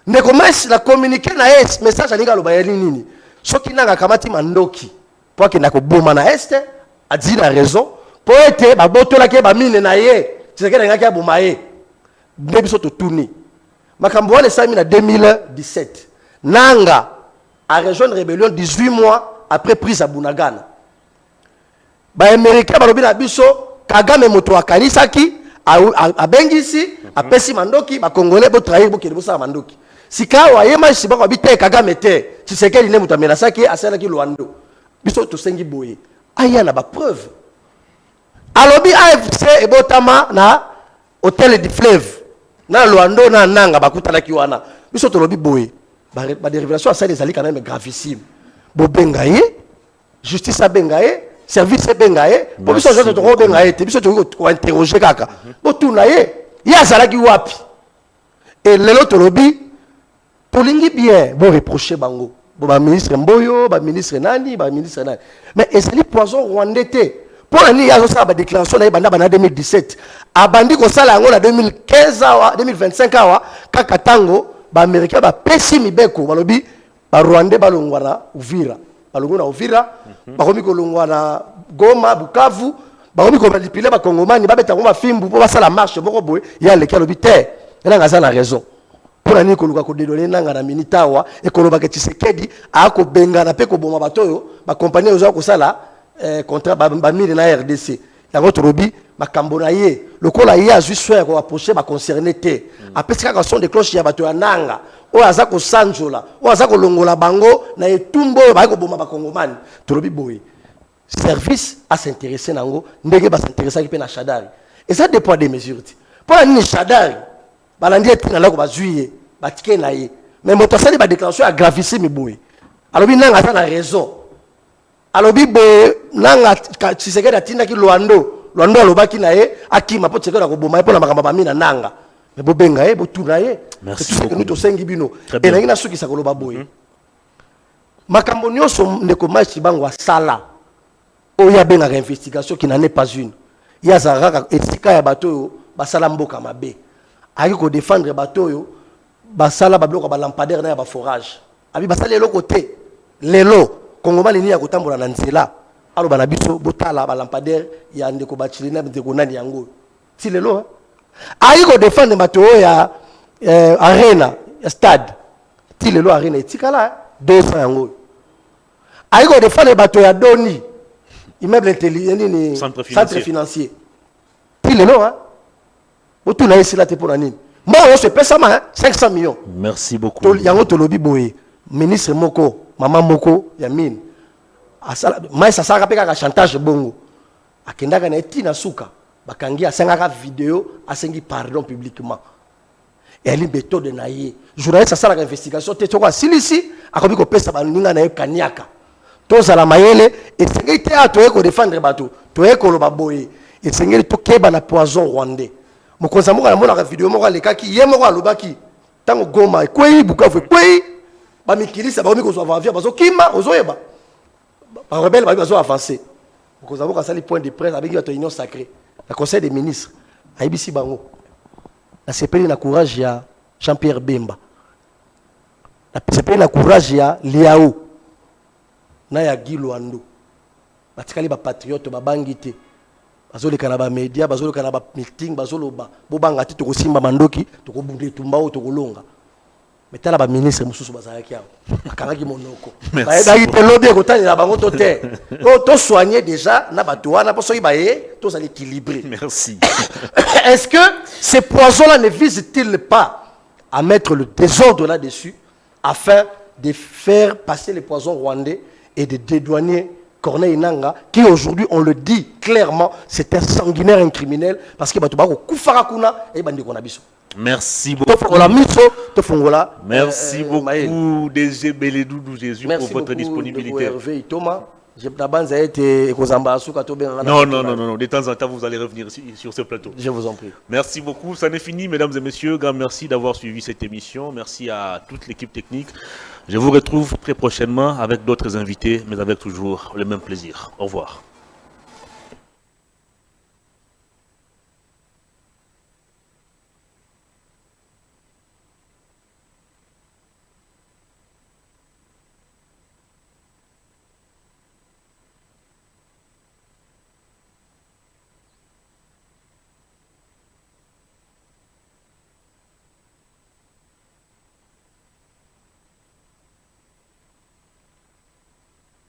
ndeko Messi la communiquer na es message alinga loba yeli nini soki Nanga kamati mandoki po akenda ko boma na este a dit la raison po ete babotola ke ba mine na ye Tshisekedi ngaki ya boma ye ndebiso to tourner makambo wana sami na 2017 Nanga a rejoint rébellion 18 mois après prise à Bunagana. Ba américain balobi na biso Kagame moto akanisaki a bengisi a pesi mandoki ba congolais bo trahir bo kele bo sa mandoki. Sikawa yema siba ko bite Kagame te Tshisekedi ne moto amenasaki asalaki Luando. Biso to sengi boye. Aya na ba preuve. Alobi AFC ebotama na Hôtel du Fleuve. Na Luando na Nanga bakutalaki wana. Biso to lobi boye. Ba des révélations ça les ali quand même gravissime. Bobengaye justice bengaye service bengaye pour biso joto to bengaye te biso to ko interroger kaka botuna ye ya salaki wapi et lelo to lobi tolingi bien bon reprocher bango ba ministre Mboyo ba ministre nani mais ezali poison rwandais te pour ani ya so ba déclaration na banda bana 2017 abandi ko sala yango na 2015 awa 2025 awa kaka tango ba américain ba pesi mibeko balobi ba rwandais balongwana Uvira balongo na Uvira, bakomi kolongwa na Goma, Bukavu, bakomi ko manipuler ba Kongomani, ba beta ngoma fimbu po basala marche moko boye, ya leki alobi te. Ela ngaza na raison. Pour nani koluka ko dédonner nanga na minitawa et koloba ke Tshisekedi a ko benga na pe ko boma batoyo, ba compagnie ozo ko sala contrat ba mine na RDC. Yango torobi makambo na ye, lokola ye azui soya ko approcher ba concerné te. Apesi kaka son de cloche ya bato ya nanga. O aza ko sanjola, o aza ko longola bango na etumbo ba ko boma ba Kongomani. Torobi boye. Service à s'intéresser nango, ndenge ba s'intéresser ki pe na Shadari. Et ça dépend des mesures. Pour la Shadari balandi etina la ko bazuye batike na ye mais moto asali ba déclaration a gravissime boye alobi nanga za na raison alobi boye nanga Tshisekedi atinda ki Lwando alobaki na ye akima po Tshisekedi ko boma po na makamba ba mina nanga mais bo benga ye bo tuna ye merci beaucoup nous to sengi bino et na ngina suki sa ko loba boye makambo nyonso ndeko machi bango asala oya benga investigation qui n'en est pas une ya zaraka etika ya bato basala mboka mabe ayi ko défendre bato yo basala babloko ba lampadaire na ba forage abi basala lelo côté lelo Kongomani ni ya kotambola na nzela alo bana biso botala ba lampadaire ya ndeko bachilina ndeko nani yango ti lelo ayi ko défendre bato ya arena ya stade ti lelo arena etikala 200 yango ayi ko défendre bato ya doni immeuble intelligent ni centre financier ti lelo Auto na esi la te pour nini. Moi on se paie ça 500 millions. Merci beaucoup. Yango tolobi boye ministre moko, maman moko ya mine. Asala mais ça saka peka chantage bongo. Akendaka na etina suka. Bakangi asengaka vidéo, asengi pardon publiquement. Et elle méthode na ye. Journaliste sala investigation te toko silisi akobi ko pesa baninga na ye kaniaka. To sala mayele et sengi te atoye ko défendre bato. Toye ko loba boye. Et sengi to keba na poison rwandais. Mokonza moko na mona vidéo moko alekaki ye moko alobaki tango Goma kwei Bukavu kwei ba mikilisa ba omi ko so avancer bazo kima ozoyeba ba rebelle ba bazo avancer mokonza moko asali point de presse avec la union sacrée le conseil des ministres aibisi bango na sepeli na courage ya Jean-Pierre Bemba na sepeli na courage ya Liao na ya Guy Lwando batikali ba patriote ba bangité bazoleka na ba media bazoleka na ba meeting bazoloba bobanga ti tokosimba mandoki tokobunde tumbao tokolonga metala ba ministre mususu bazalaki awo akangaki monoko bayebaki te lobi ekotanela bango to te to soigner déjà na bato wana po soki baye to sali équilibré. Merci. Est-ce que ces poisons là ne visent-ils pas à mettre le désordre là-dessus afin de faire passer les poisons rwandais et de dédouaner Corneille Nanga, qui aujourd'hui, on le dit clairement, c'est un sanguinaire, un criminel, parce qu'il va tout Kufarakuna et Bandikonabiso. Merci beaucoup. Merci beaucoup, DG Belédoudou Jésus, pour votre disponibilité. Non, de temps en temps, vous allez revenir sur ce plateau. Je vous en prie. Merci beaucoup. Ça n'est fini, mesdames et messieurs. Grand merci d'avoir suivi cette émission. Merci à toute l'équipe technique. Je vous retrouve très prochainement avec d'autres invités, mais avec toujours le même plaisir. Au revoir.